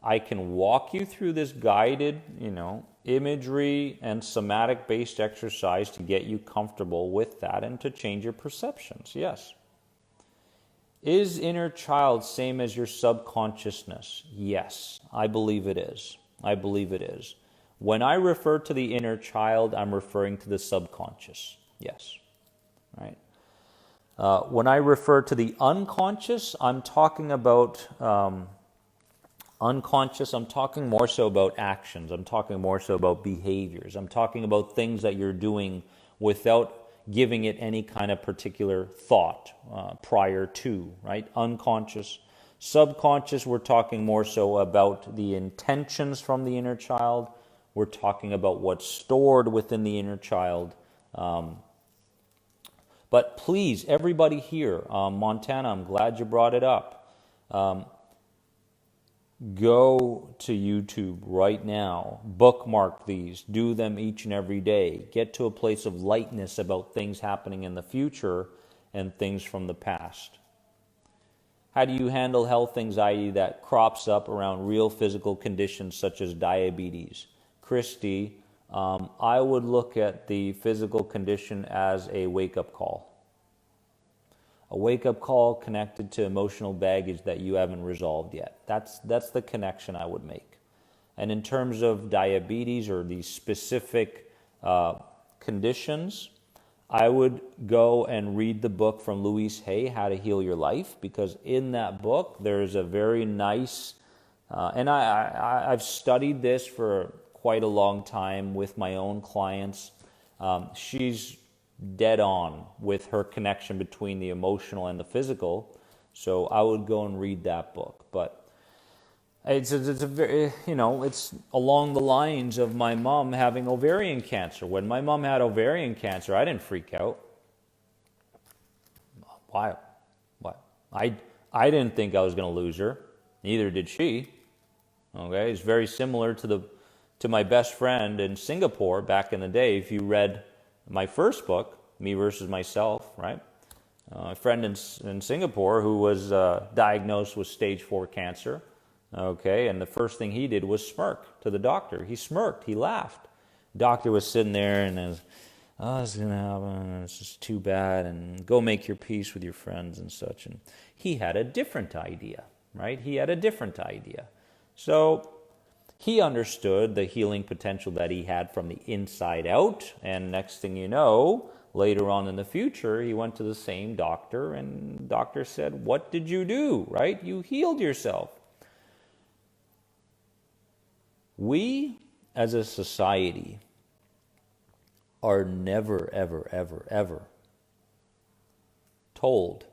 I can walk you through this guided, imagery and somatic-based exercise to get you comfortable with that and to change your perceptions. Yes. Is inner child same as your subconsciousness? Yes, I believe it is. I believe it is. When I refer to the inner child, I'm referring to the subconscious. Yes. Right. When I refer to the unconscious, I'm talking about unconscious. I'm talking more so about actions. I'm talking more so about behaviors. I'm talking about things that you're doing without giving it any kind of particular thought prior to, right? Unconscious. Subconscious, we're talking more so about the intentions from the inner child. We're talking about what's stored within the inner child. But please, everybody here, Montana, I'm glad you brought it up. Go to YouTube right now, bookmark these, do them each and every day. Get to a place of lightness about things happening in the future and things from the past. How do you handle health anxiety that crops up around real physical conditions such as diabetes? Christy, I would look at the physical condition as a wake-up call. A wake-up call connected to emotional baggage that you haven't resolved yet. That's the connection I would make. And in terms of diabetes or these specific conditions, I would go and read the book from Louise Hay, How to Heal Your Life, because in that book there's a very nice, and I've studied this for quite a long time with my own clients. She's dead on with her connection between the emotional and the physical. So I would go and read that book. But it's a very, it's along the lines of my mom having ovarian cancer. When my mom had ovarian cancer, I didn't freak out. Why? I didn't think I was going to lose her. Neither did she. Okay, it's very similar to my best friend in Singapore back in the day. If you read my first book, Me versus Myself, right? A friend in Singapore who was diagnosed with stage 4 cancer, okay, and the first thing he did was smirk to the doctor. He smirked, he laughed. Doctor was sitting there and was, this is going to happen, it's just too bad, and go make your peace with your friends and such. And he had a different idea, right? He had a different idea. So he understood the healing potential that he had from the inside out, and next thing you know, later on in the future, he went to the same doctor, and the doctor said, what did you do, right? You healed yourself. We, as a society, are never, ever, ever, ever told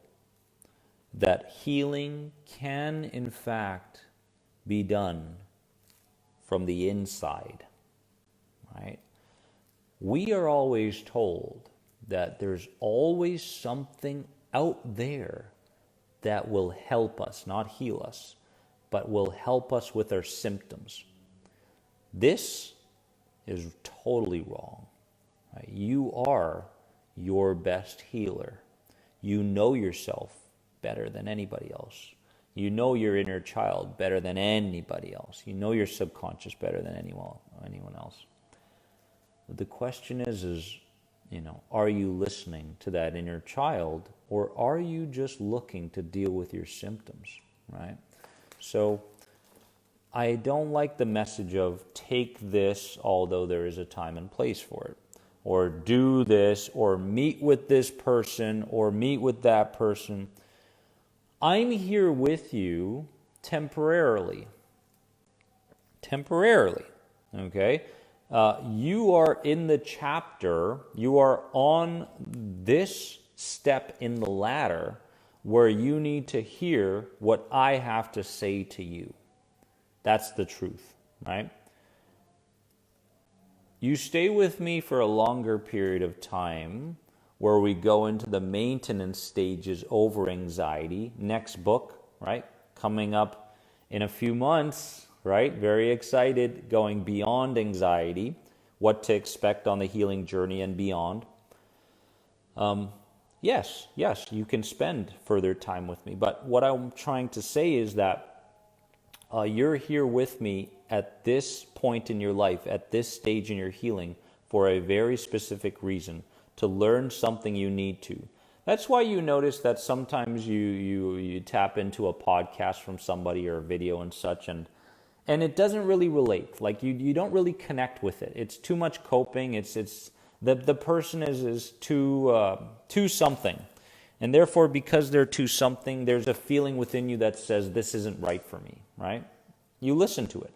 that healing can, in fact, be done from the inside, right? We are always told that there's always something out there that will help us, not heal us, but will help us with our symptoms. This is totally wrong. Right? You are your best healer. You know yourself better than anybody else. You know your inner child better than anybody else. You know your subconscious better than anyone else. The question is, are you listening to that inner child, or are you just looking to deal with your symptoms, right? So I don't like the message of take this, although there is a time and place for it, or do this, or meet with this person, or meet with that person. I'm here with you temporarily. temporarily, okay? You are in the chapter, you are on this step in the ladder where you need to hear what I have to say to you. That's the truth, right? You stay with me for a longer period of time where we go into the maintenance stages over anxiety. Next book, right? Coming up in a few months, right? Very excited, going beyond anxiety, what to expect on the healing journey and beyond. Yes, you can spend further time with me. But what I'm trying to say is that you're here with me at this point in your life, at this stage in your healing, for a very specific reason, to learn something you need to. That's why you notice that sometimes you tap into a podcast from somebody or a video and such, and it doesn't really relate. Like you don't really connect with it. It's too much coping. It's the person is too something. And therefore, because they're too something, there's a feeling within you that says, this isn't right for me, right? You listen to it.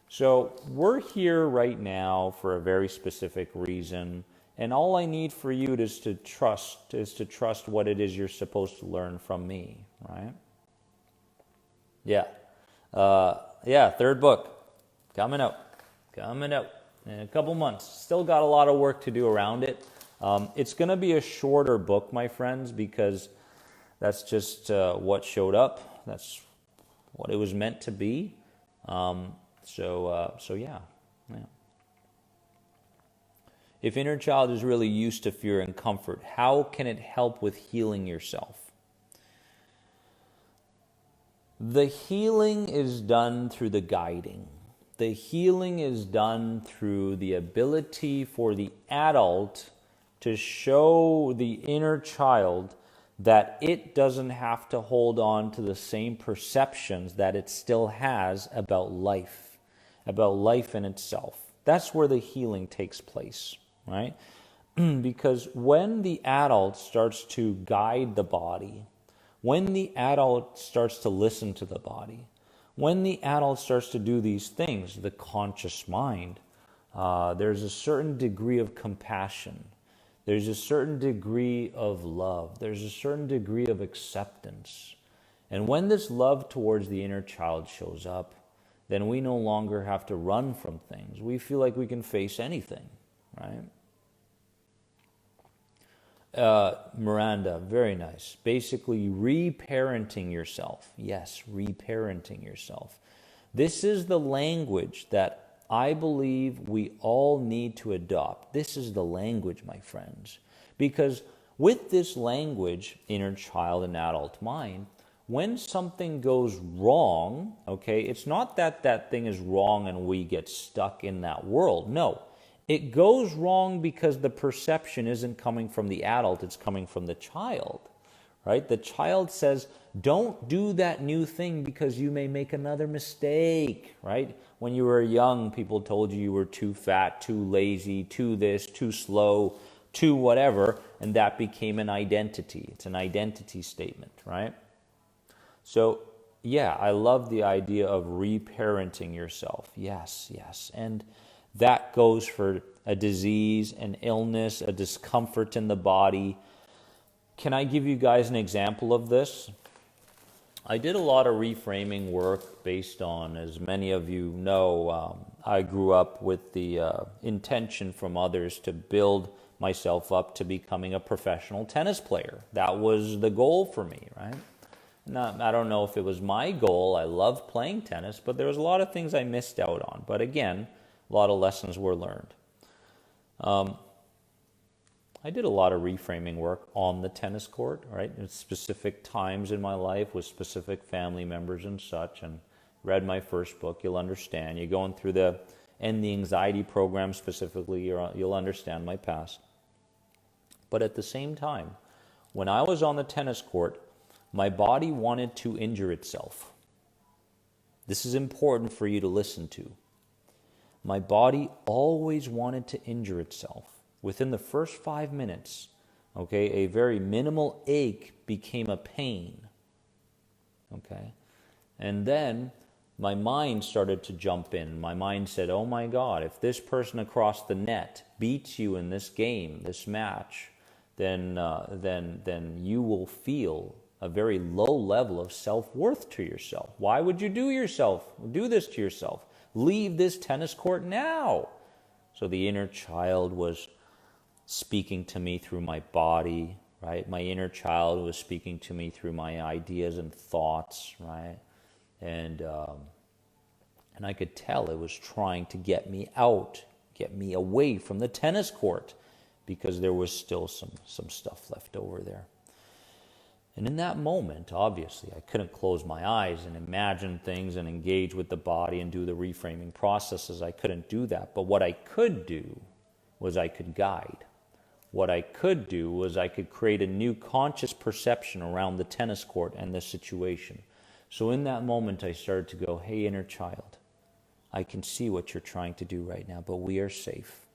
So we're here right now for a very specific reason. And all I need for you is to trust what it is you're supposed to learn from me, right? Yeah. Third book. Coming out in a couple months. Still got a lot of work to do around it. It's going to be a shorter book, my friends, because that's just what showed up. That's what it was meant to be. So yeah. If inner child is really used to fear and comfort, how can it help with healing yourself? The healing is done through the guiding. The healing is done through the ability for the adult to show the inner child that it doesn't have to hold on to the same perceptions that it still has about life in itself. That's where the healing takes place, right? Because when the adult starts to guide the body, when the adult starts to listen to the body, when the adult starts to do these things, the conscious mind, there's a certain degree of compassion. There's a certain degree of love. There's a certain degree of acceptance. And when this love towards the inner child shows up, then we no longer have to run from things. We feel like we can face anything, right? Miranda, very nice. Basically, reparenting yourself. Yes, reparenting yourself. This is the language that I believe we all need to adopt. This is the language, my friends. Because with this language, inner child and adult mind, when something goes wrong, okay, it's not that that thing is wrong and we get stuck in that world. No. It goes wrong because the perception isn't coming from the adult, it's coming from the child, right? The child says, don't do that new thing because you may make another mistake, right? When you were young, people told you were too fat, too lazy, too this, too slow, too whatever, and that became an identity. It's an identity statement, right? So, yeah, I love the idea of reparenting yourself. Yes. And that goes for a disease, an illness, a discomfort in the body. Can I give you guys an example of this? I did a lot of reframing work based on, as many of you know, I grew up with the intention from others to build myself up to becoming a professional tennis player. That was the goal for me, right? I don't know if it was my goal. I loved playing tennis, but there was a lot of things I missed out on. But again, a lot of lessons were learned. I did a lot of reframing work on the tennis court, right? At specific times in my life with specific family members and such, and read my first book. You'll understand. You're going through the End the Anxiety program specifically, you'll understand my past. But at the same time, when I was on the tennis court, my body wanted to injure itself. This is important for you to listen to. My body always wanted to injure itself. Within the first 5 minutes, okay, a very minimal ache became a pain, okay? And then my mind started to jump in. My mind said, oh my God, if this person across the net beats you in this game, this match, then you will feel a very low level of self-worth to yourself. Why would you do this to yourself? Leave this tennis court now. So the inner child was speaking to me through my body, right? My inner child was speaking to me through my ideas and thoughts, right? And I could tell it was trying to get me out, get me away from the tennis court, because there was still some stuff left over there. And in that moment, obviously, I couldn't close my eyes and imagine things and engage with the body and do the reframing processes. I couldn't do that. But what I could do was I could guide. What I could do was I could create a new conscious perception around the tennis court and the situation. So in that moment, I started to go, hey, inner child, I can see what you're trying to do right now, but we are safe.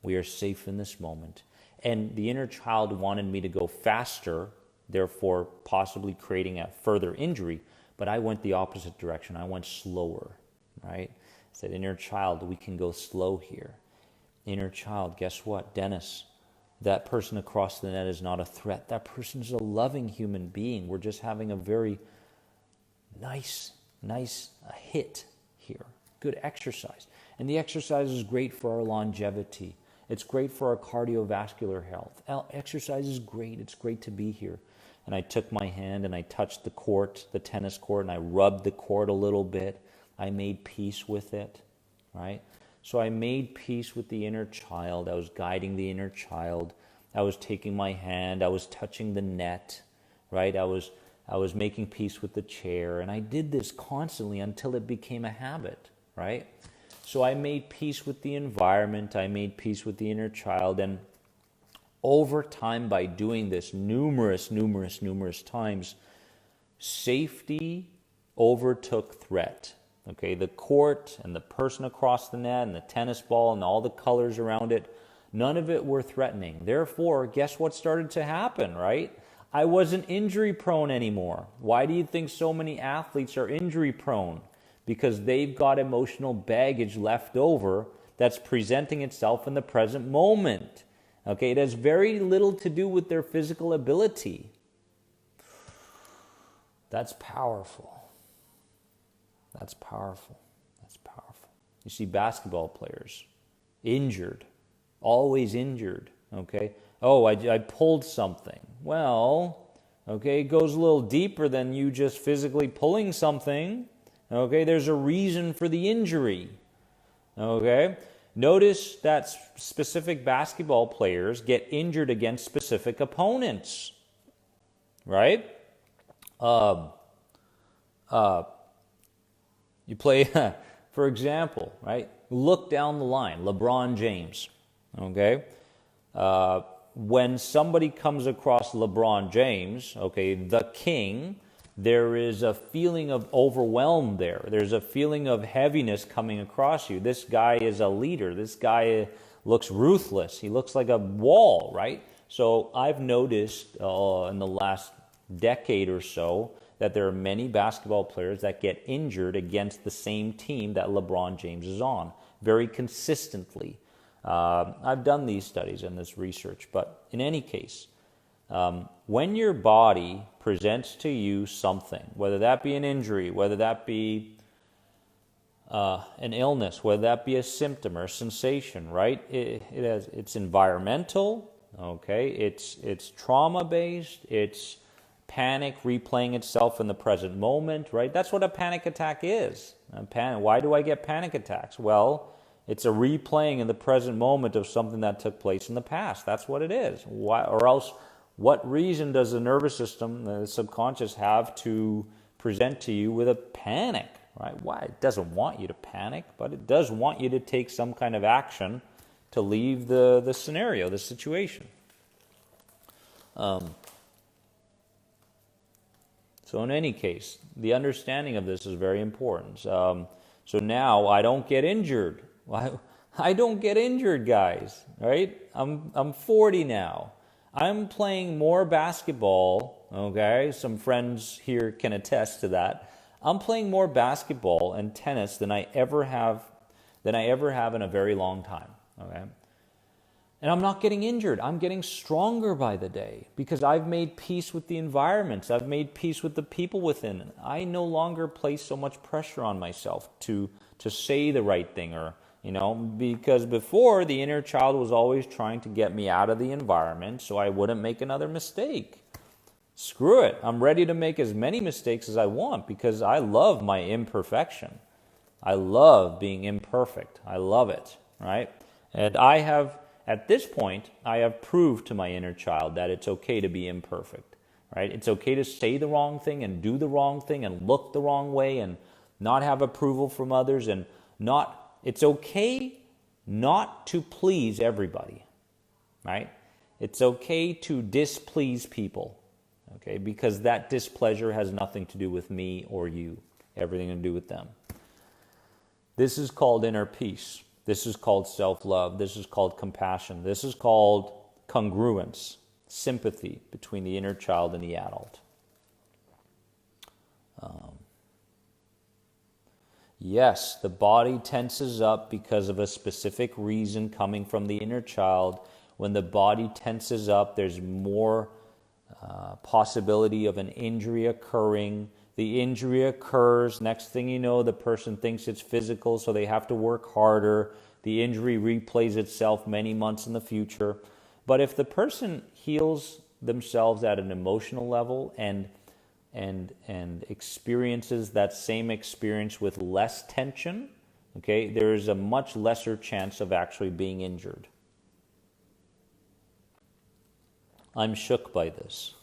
We are safe in this moment. And the inner child wanted me to go faster, therefore possibly creating a further injury, but I went the opposite direction. I went slower, right? I said, inner child, we can go slow here. Inner child, guess what? Dennis, that person across the net is not a threat. That person is a loving human being. We're just having a very nice hit here. Good exercise. And the exercise is great for our longevity. It's great for our cardiovascular health. Exercise is great. It's great to be here. And I took my hand and I touched the court, the tennis court, and I rubbed the court a little bit. I made peace with it, right? So I made peace with the inner child. I was guiding the inner child. I was taking my hand. I was touching the net, right? I was making peace with the chair. And I did this constantly until it became a habit, right? So I made peace with the environment. I made peace with the inner child. And over time, by doing this numerous times, safety overtook threat. Okay, the court and the person across the net and the tennis ball and all the colors around it, none of it were threatening. Therefore, guess what started to happen, right? I wasn't injury prone anymore. Why do you think so many athletes are injury prone? Because they've got emotional baggage left over that's presenting itself in the present moment. Okay, it has very little to do with their physical ability. That's powerful. That's powerful. That's powerful. You see basketball players, injured, always injured, okay? Oh, I pulled something. Well, okay, it goes a little deeper than you just physically pulling something. Okay, there's a reason for the injury. Okay? Notice that specific basketball players get injured against specific opponents. Right? You play, for example, right? Look down the line, LeBron James. Okay? When somebody comes across LeBron James, okay, the king, there is a feeling of overwhelm there. There's a feeling of heaviness coming across you. This guy is a leader. This guy looks ruthless. He looks like a wall, right? So I've noticed in the last decade or so that there are many basketball players that get injured against the same team that LeBron James is on very consistently. I've done these studies and this research, but in any case, when your body presents to you something, whether that be an injury, whether that be an illness, whether that be a symptom or a sensation, right? It's environmental, okay? It's trauma-based, it's panic replaying itself in the present moment, right? That's what a panic attack is. Why do I get panic attacks? Well, it's a replaying in the present moment of something that took place in the past. That's what it is. Why, or else, what reason does the nervous system, the subconscious, have to present to you with a panic, right? Why? It doesn't want you to panic, but it does want you to take some kind of action to leave the scenario, the situation. So in any case, the understanding of this is very important. So now I don't get injured. I don't get injured, guys, right? I'm 40 now. I'm playing more basketball, okay? Some friends here can attest to that. I'm playing more basketball and tennis than I ever have in a very long time. Okay? And I'm not getting injured. I'm getting stronger by the day because I've made peace with the environments. I've made peace with the people within. I no longer place so much pressure on myself to say the right thing, or because before the inner child was always trying to get me out of the environment so I wouldn't make another mistake. Screw it. I'm ready to make as many mistakes as I want because I love my imperfection. I love being imperfect. I love it, right? And at this point, I have proved to my inner child that it's okay to be imperfect, right? It's okay to say the wrong thing and do the wrong thing and look the wrong way and not have approval from others, and it's okay not to please everybody, right? It's okay to displease people, okay? Because that displeasure has nothing to do with me or you, everything to do with them. This is called inner peace. This is called self-love. This is called compassion. This is called congruence, sympathy between the inner child and the adult. Yes, the body tenses up because of a specific reason coming from the inner child. When the body tenses up, there's more possibility of an injury occurring. The injury occurs, next thing you know, the person thinks it's physical, so they have to work harder. The injury replays itself many months in the future. But if the person heals themselves at an emotional level and experiences that same experience with less tension, okay, there is a much lesser chance of actually being injured. I'm shook by this.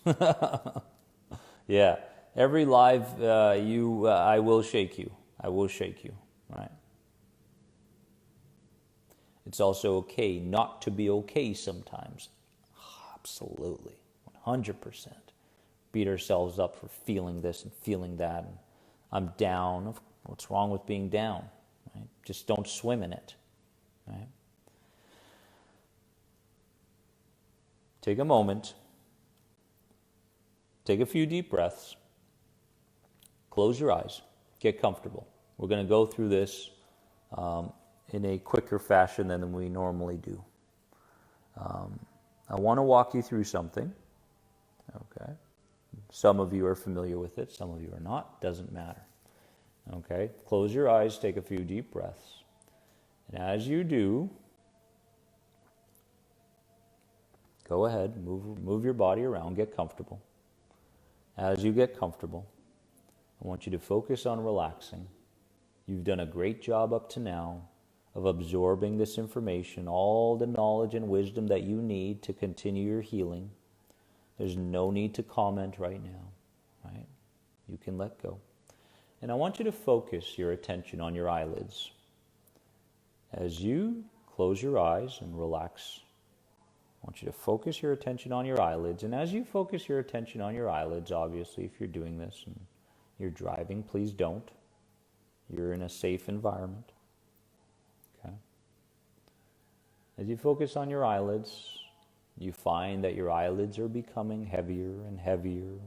Yeah. Every live, I will shake you. I will shake you, right? It's also okay not to be okay sometimes. Absolutely, 100%. Beat ourselves up for feeling this and feeling that. And I'm down. What's wrong with being down? Right? Just don't swim in it, right? Take a moment. Take a few deep breaths. Close your eyes. Get comfortable. We're going to go through this in a quicker fashion than we normally do. I want to walk you through something. Okay. Some of you are familiar with it. Some of you are not. Doesn't matter. Okay. Close your eyes. Take a few deep breaths. And as you do, go ahead. Move your body around. Get comfortable. As you get comfortable, I want you to focus on relaxing. You've done a great job up to now of absorbing this information, all the knowledge and wisdom that you need to continue your healing. There's no need to comment right now, right? You can let go. And I want you to focus your attention on your eyelids. As you close your eyes and relax, I want you to focus your attention on your eyelids. And as you focus your attention on your eyelids, obviously, if you're doing this and you're driving, please don't. You're in a safe environment. Okay. As you focus on your eyelids, you find that your eyelids are becoming heavier and heavier.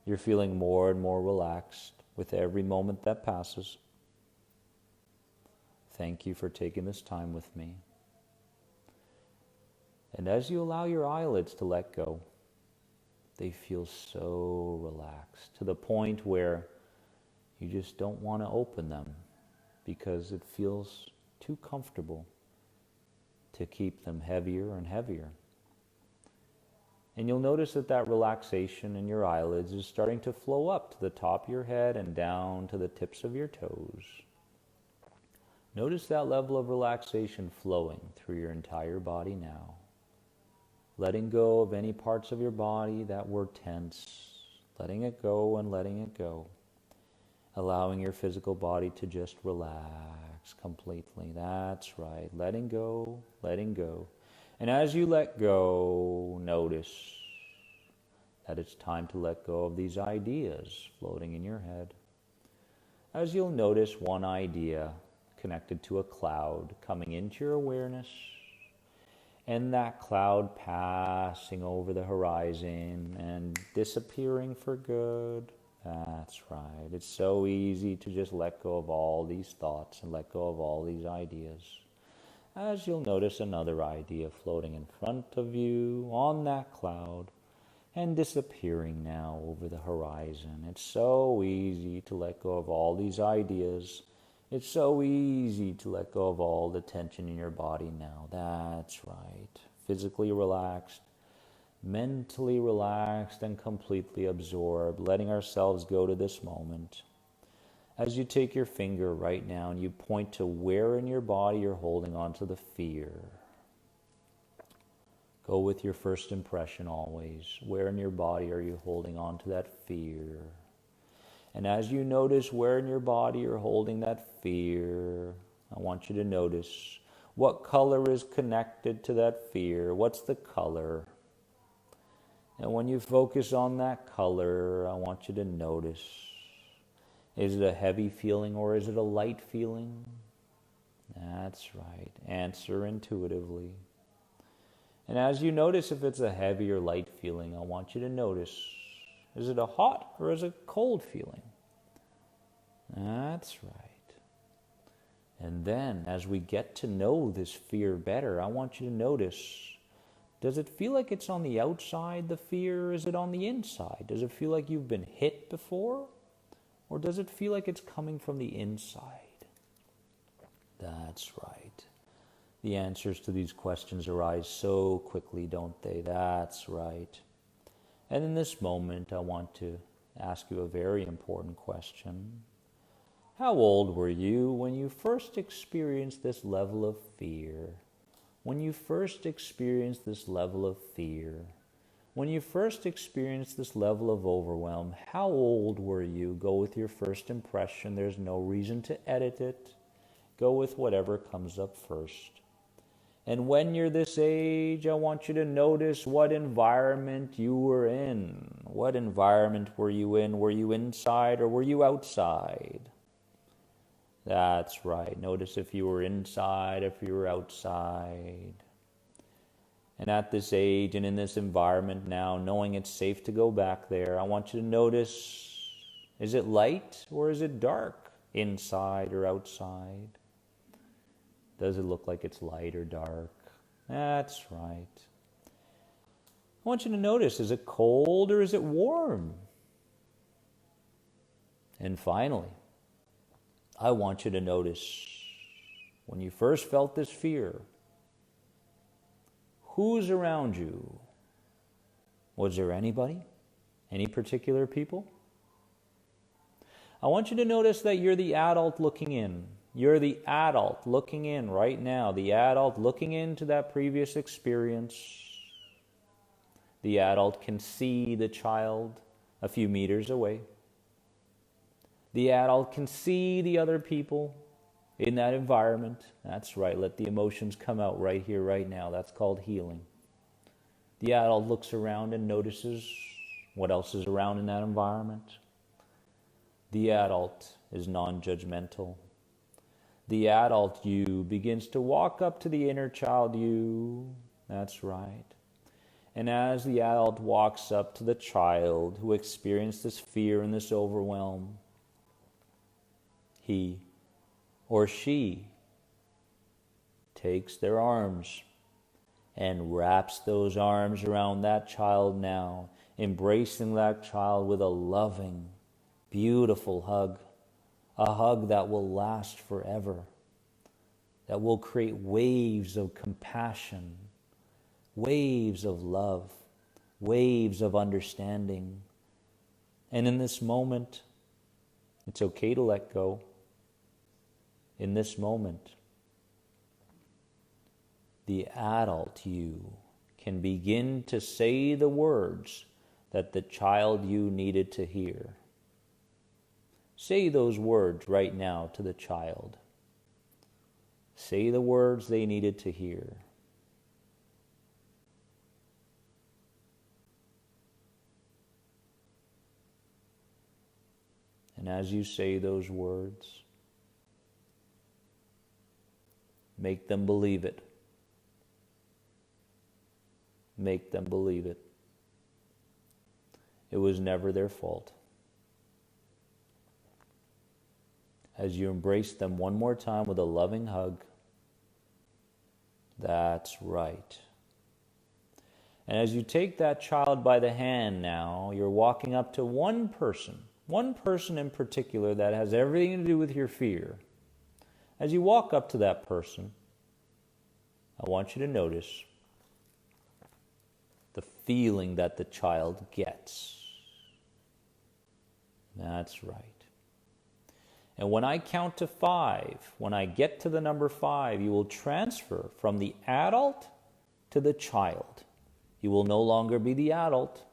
You're feeling more and more relaxed with every moment that passes. Thank you for taking this time with me. And as you allow your eyelids to let go, they feel so relaxed to the point where you just don't want to open them because it feels too comfortable to keep them heavier and heavier. And you'll notice that relaxation in your eyelids is starting to flow up to the top of your head and down to the tips of your toes. Notice that level of relaxation flowing through your entire body now. Letting go of any parts of your body that were tense. Letting it go and letting it go. Allowing your physical body to just relax completely. That's right. Letting go, letting go. And as you let go, notice that it's time to let go of these ideas floating in your head. As you'll notice one idea connected to a cloud coming into your awareness, and that cloud passing over the horizon and disappearing for good, That's right. It's so easy to just let go of all these thoughts and let go of all these ideas. As you'll notice another idea floating in front of you on that cloud and disappearing now over the horizon. It's so easy to let go of all these ideas. It's so easy to let go of all the tension in your body now. That's right. Physically relaxed, mentally relaxed, and completely absorbed, letting ourselves go to this moment. As you take your finger right now and you point to where in your body you're holding on to the fear. Go with your first impression always. Where in your body are you holding on to that fear? And as you notice where in your body you're holding that fear, I want you to notice what color is connected to that fear. What's the color? And when you focus on that color, I want you to notice, is it a heavy feeling or is it a light feeling? That's right. Answer intuitively. And as you notice if it's a heavy or light feeling, I want you to notice, is it a hot or is it a cold feeling? That's right. And then as we get to know this fear better, I want you to notice, does it feel like it's on the outside, the fear, or is it on the inside? Does it feel like you've been hit before? Or does it feel like it's coming from the inside? That's right. The answers to these questions arise so quickly, don't they? That's right. And in this moment, I want to ask you a very important question. How old were you when you first experienced this level of fear? When you first experienced this level of fear? When you first experienced this level of overwhelm, how old were you? Go with your first impression. There's no reason to edit it. Go with whatever comes up first. And when you're this age, I want you to notice what environment you were in. What environment were you in? Were you inside or were you outside? That's right. Notice if you were inside, if you were outside. And at this age and in this environment now, knowing it's safe to go back there, I want you to notice, is it light or is it dark, inside or outside? Does it look like it's light or dark? That's right. I want you to notice, is it cold or is it warm? And finally, I want you to notice, when you first felt this fear, who's around you? Was there anybody? Any particular people? I want you to notice that you're the adult looking in. You're the adult looking in right now. The adult looking into that previous experience. The adult can see the child a few meters away. The adult can see the other people in that environment. That's right. Let the emotions come out right here, right now. That's called healing. The adult looks around and notices what else is around in that environment. The adult is non-judgmental. The adult you begins to walk up to the inner child you. That's right. And as the adult walks up to the child who experienced this fear and this overwhelm, he or she takes their arms and wraps those arms around that child now, embracing that child with a loving, beautiful hug, a hug that will last forever, that will create waves of compassion, waves of love, waves of understanding. And in this moment, it's okay to let go. In this moment, the adult you can begin to say the words that the child you needed to hear. Say those words right now to the child. Say the words they needed to hear. And as you say those words, make them believe it. Make them believe it. It was never their fault. as you embrace them one more time with a loving hug. That's right. And as you take that child by the hand now, you're walking up to one person in particular that has everything to do with your fear. As you walk up to that person, I want you to notice the feeling that the child gets. That's right. And when I count to 5, when I get to the number 5, you will transfer from the adult to the child. You will no longer be the adult,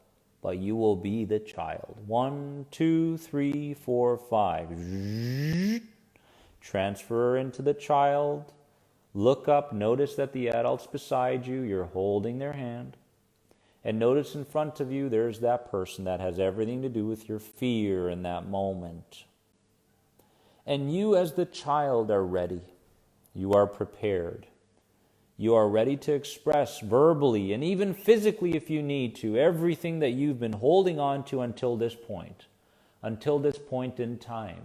but you will be the child. 1, 2, 3, 4, 5. Transfer into the child. Look up, notice that the adult's beside you, you're holding their hand. And notice in front of you, there's that person that has everything to do with your fear in that moment. And you as the child are ready. You are prepared. You are ready to express verbally and even physically if you need to, everything that you've been holding on to until this point in time.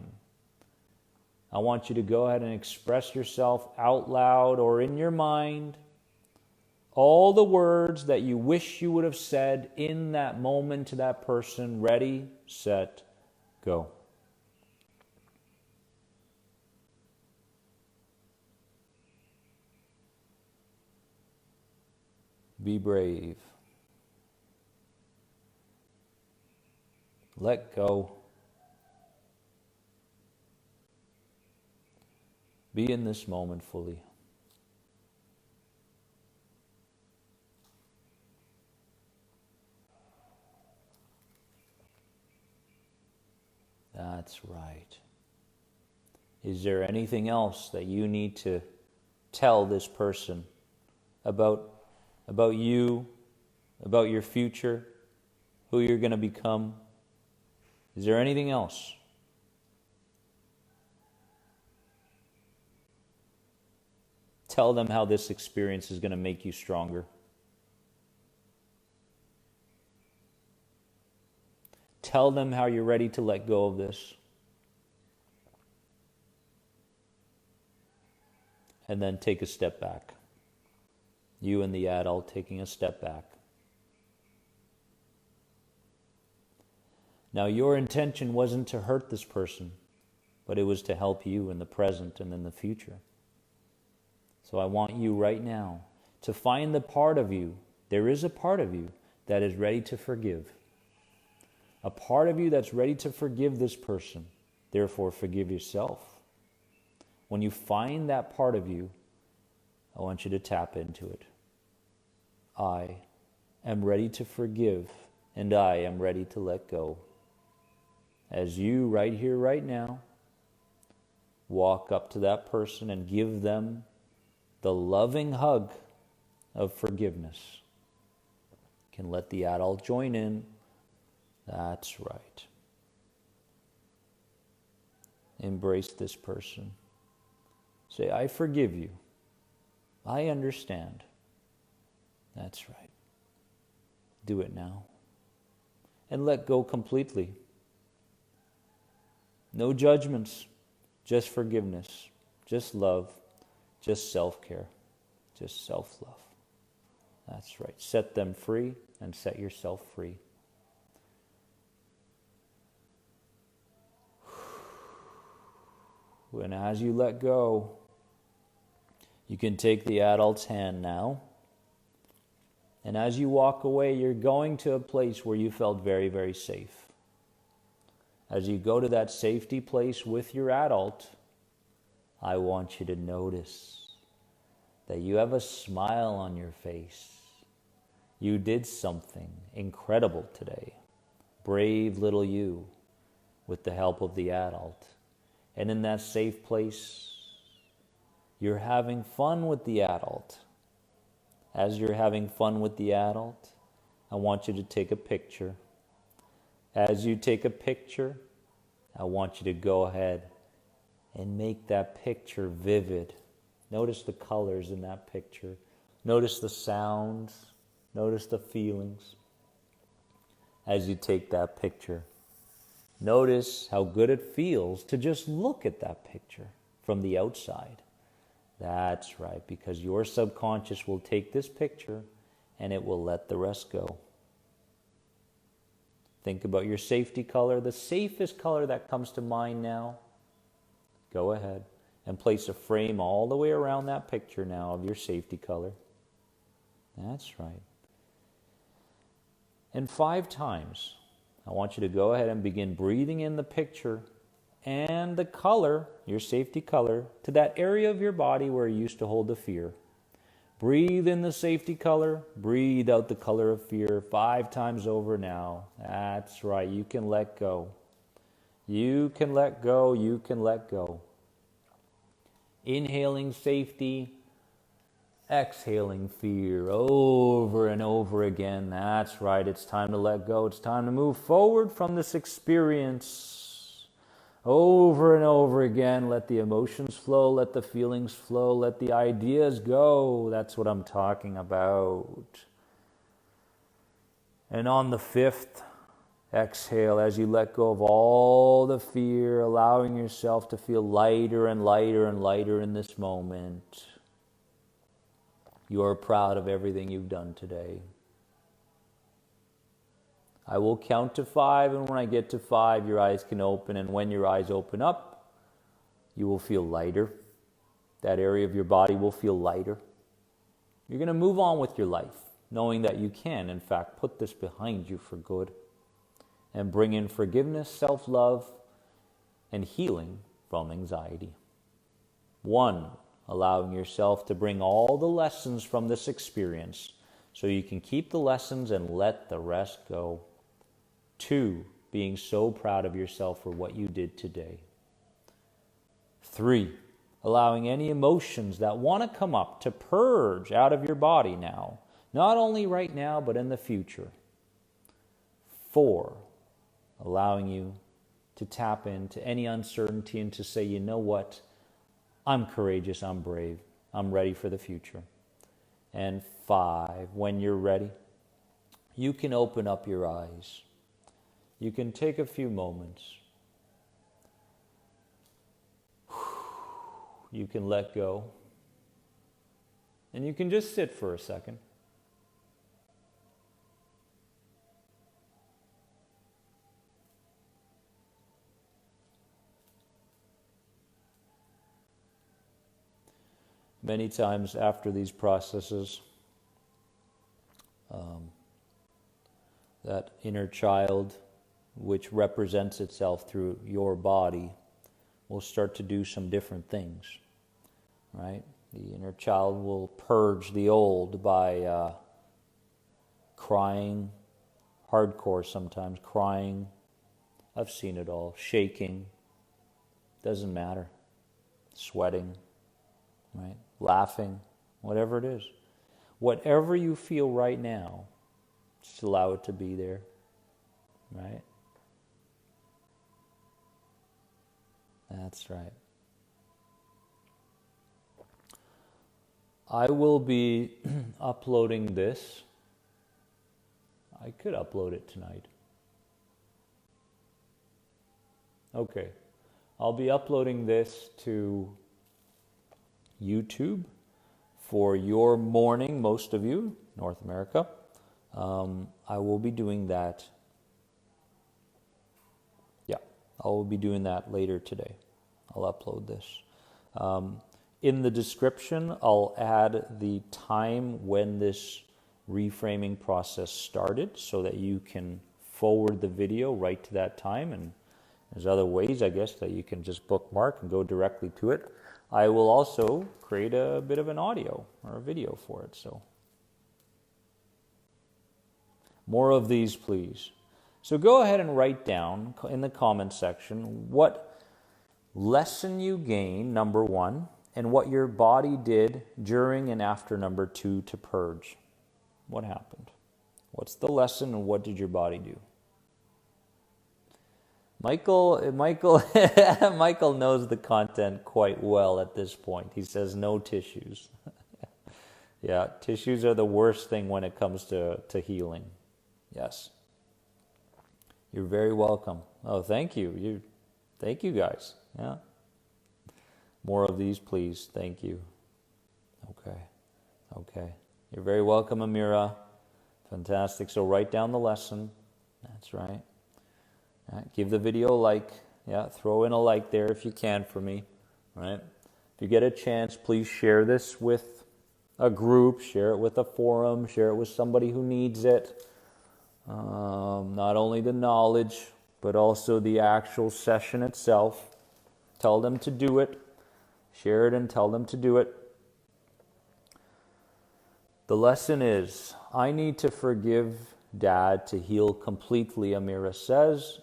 I want you to go ahead and express yourself out loud or in your mind, all the words that you wish you would have said in that moment to that person. Ready, set, go. Be brave. Let go. Be in this moment fully. That's right. Is there anything else that you need to tell this person about you, about your future, who you're going to become? Is there anything else? Tell them how this experience is going to make you stronger. Tell them how you're ready to let go of this. And then take a step back. You and the adult taking a step back. Now, your intention wasn't to hurt this person, but it was to help you in the present and in the future. So I want you right now to find the part of you. There is a part of you that is ready to forgive. A part of you that's ready to forgive this person. Therefore, forgive yourself. When you find that part of you, I want you to tap into it. I am ready to forgive, and I am ready to let go. As you, right here, right now, walk up to that person and give them the loving hug of forgiveness. You can let the adult join in. That's right. Embrace this person. Say, I forgive you. I understand. That's right. Do it now. And let go completely. No judgments, just forgiveness, just love, just self-care, just self-love. That's right. Set them free and set yourself free. And as you let go, you can take the adult's hand now. And as you walk away, you're going to a place where you felt very, very safe. As you go to that safety place with your adult, I want you to notice that you have a smile on your face. You did something incredible today. Brave little you, with the help of the adult. And in that safe place, you're having fun with the adult. As you're having fun with the adult, I want you to take a picture. As you take a picture, I want you to go ahead and make that picture vivid. Notice the colors in that picture. Notice the sounds. Notice the feelings. As you take that picture, Notice how good it feels to just look at that picture from the outside. That's right, because your subconscious will take this picture and it will let the rest go. Think about your safety color, the safest color that comes to mind now. Go ahead and place a frame all the way around that picture now of your safety color. That's right. And 5 times, I want you to go ahead and begin breathing in the picture and the color, your safety color, to that area of your body where you used to hold the fear. Breathe in the safety color, breathe out the color of fear 5 times over now. That's right, you can let go. You can let go, you can let go. Inhaling safety, exhaling fear over and over again. That's right, it's time to let go. It's time to move forward from this experience. Over and over again, let the emotions flow, let the feelings flow, let the ideas go. That's what I'm talking about. And on the 5th exhale, as you let go of all the fear, allowing yourself to feel lighter and lighter and lighter in this moment. You are proud of everything you've done today. I will count to 5, and when I get to 5, your eyes can open, and when your eyes open up, you will feel lighter. That area of your body will feel lighter. You're going to move on with your life, knowing that you can, in fact, put this behind you for good and bring in forgiveness, self-love, and healing from anxiety. 1, allowing yourself to bring all the lessons from this experience so you can keep the lessons and let the rest go. 2, being so proud of yourself for what you did today. 3, allowing any emotions that want to come up to purge out of your body now, not only right now, but in the future. 4, allowing you to tap into any uncertainty and to say, you know what, I'm courageous, I'm brave, I'm ready for the future. And 5, when you're ready, you can open up your eyes. You can take a few moments. You can let go. And you can just sit for a second. Many times after these processes, that inner child, which represents itself through your body, will start to do some different things, right? The inner child will purge the old by crying, hardcore sometimes, crying. I've seen it all. Shaking, doesn't matter. Sweating, right? Laughing, whatever it is. Whatever you feel right now, just allow it to be there, right? That's right. I will be uploading this. I could upload it tonight. Okay. I'll be uploading this to YouTube for your morning, most of you, North America. I will be doing that. Yeah, I will be doing that later today. I'll upload this. In the description, I'll add the time when this reframing process started so that you can forward the video right to that time. And there's other ways, I guess, that you can just bookmark and go directly to it. I will also create a bit of an audio or a video for it. So more of these, please. So go ahead and write down in the comment section what lesson you gained, number 1, and what your body did during and after number 2 to purge. What happened? What's the lesson and what did your body do? Michael knows the content quite well at this point. He says no tissues. Yeah, tissues are the worst thing when it comes to healing. Yes. You're very welcome. Oh, thank you. Thank you guys. Yeah. More of these, please. Thank you. Okay. You're very welcome, Amira. Fantastic. So write down the lesson. That's right. Give the video a like. Yeah, throw in a like there if you can for me. Right? If you get a chance, please share this with a group, share it with a forum, share it with somebody who needs it. Not only the knowledge, but also the actual session itself. Tell them to do it. Share it and tell them to do it. The lesson is, I need to forgive Dad to heal completely, Amira says.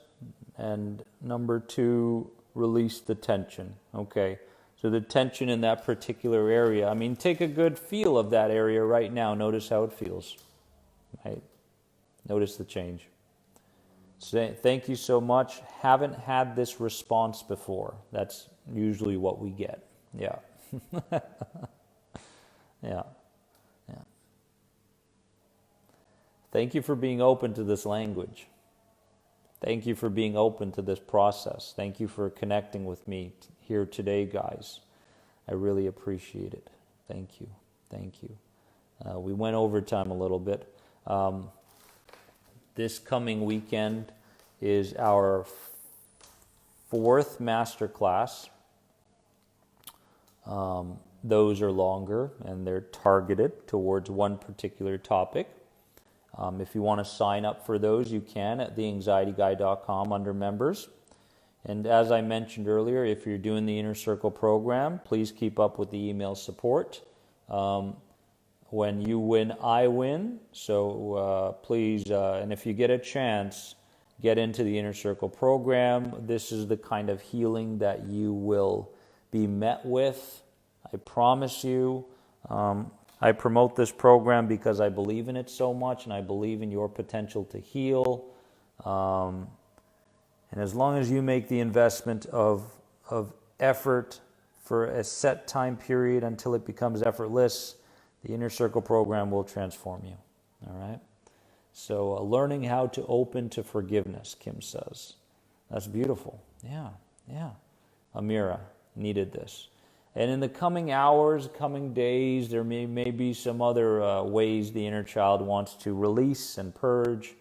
And number 2, release the tension. Okay, so the tension in that particular area. I mean, take a good feel of that area right now. Notice how it feels. Right? Notice the change. Thank you so much. Haven't had this response before. That's usually what we get. Yeah. Yeah. Thank you for being open to this language. Thank you for being open to this process. Thank you for connecting with me here today, guys. I really appreciate it. Thank you. We went overtime a little bit. This coming weekend is our 4th masterclass. Those are longer and they're targeted towards one particular topic. If you want to sign up for those, you can at theanxietyguy.com under members. And as I mentioned earlier, if you're doing the Inner Circle program, please keep up with the email support. When you win, I win. So please, and if you get a chance, get into the Inner Circle program. This is the kind of healing that you will be met with. I promise you. I promote this program because I believe in it so much, and I believe in your potential to heal. And as long as you make the investment of effort for a set time period until it becomes effortless, the Inner Circle program will transform you. All right? So learning how to open to forgiveness, Kim says. That's beautiful. Yeah. Amira needed this. And in the coming hours, coming days, there may be some other ways the inner child wants to release and purge.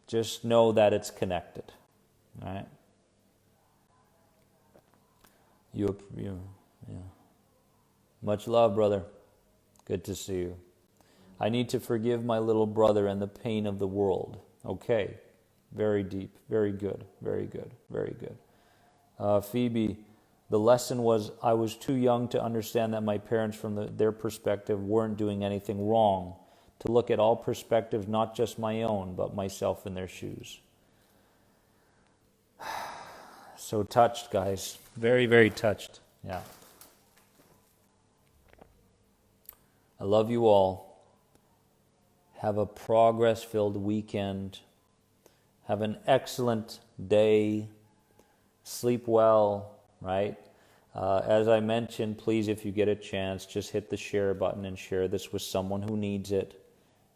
Just know that it's connected. All right? Yeah. Much love, brother. Good to see you. I need to forgive my little brother and the pain of the world. Okay. Very deep. Very good. Phoebe, the lesson was I was too young to understand that my parents, from their perspective, weren't doing anything wrong. To look at all perspectives, not just my own, but myself in their shoes. So touched, guys. Very, very touched. Yeah. I love you all. Have a progress-filled weekend. Have an excellent day. Sleep well. Right? As I mentioned, please, if you get a chance, just hit the share button and share this with someone who needs it.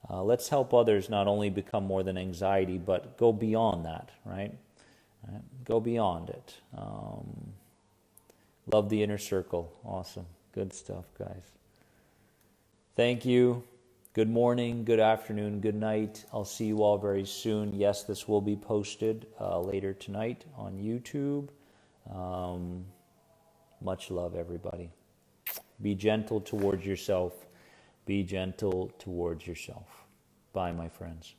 Let's help others not only become more than anxiety, but go beyond that, right? Go beyond it. Love the Inner Circle. Awesome. Good stuff, guys. Thank you. Good morning, good afternoon, good night. I'll see you all very soon. Yes, this will be posted later tonight on YouTube. Much love, everybody. Be gentle towards yourself. Be gentle towards yourself. Bye, my friends.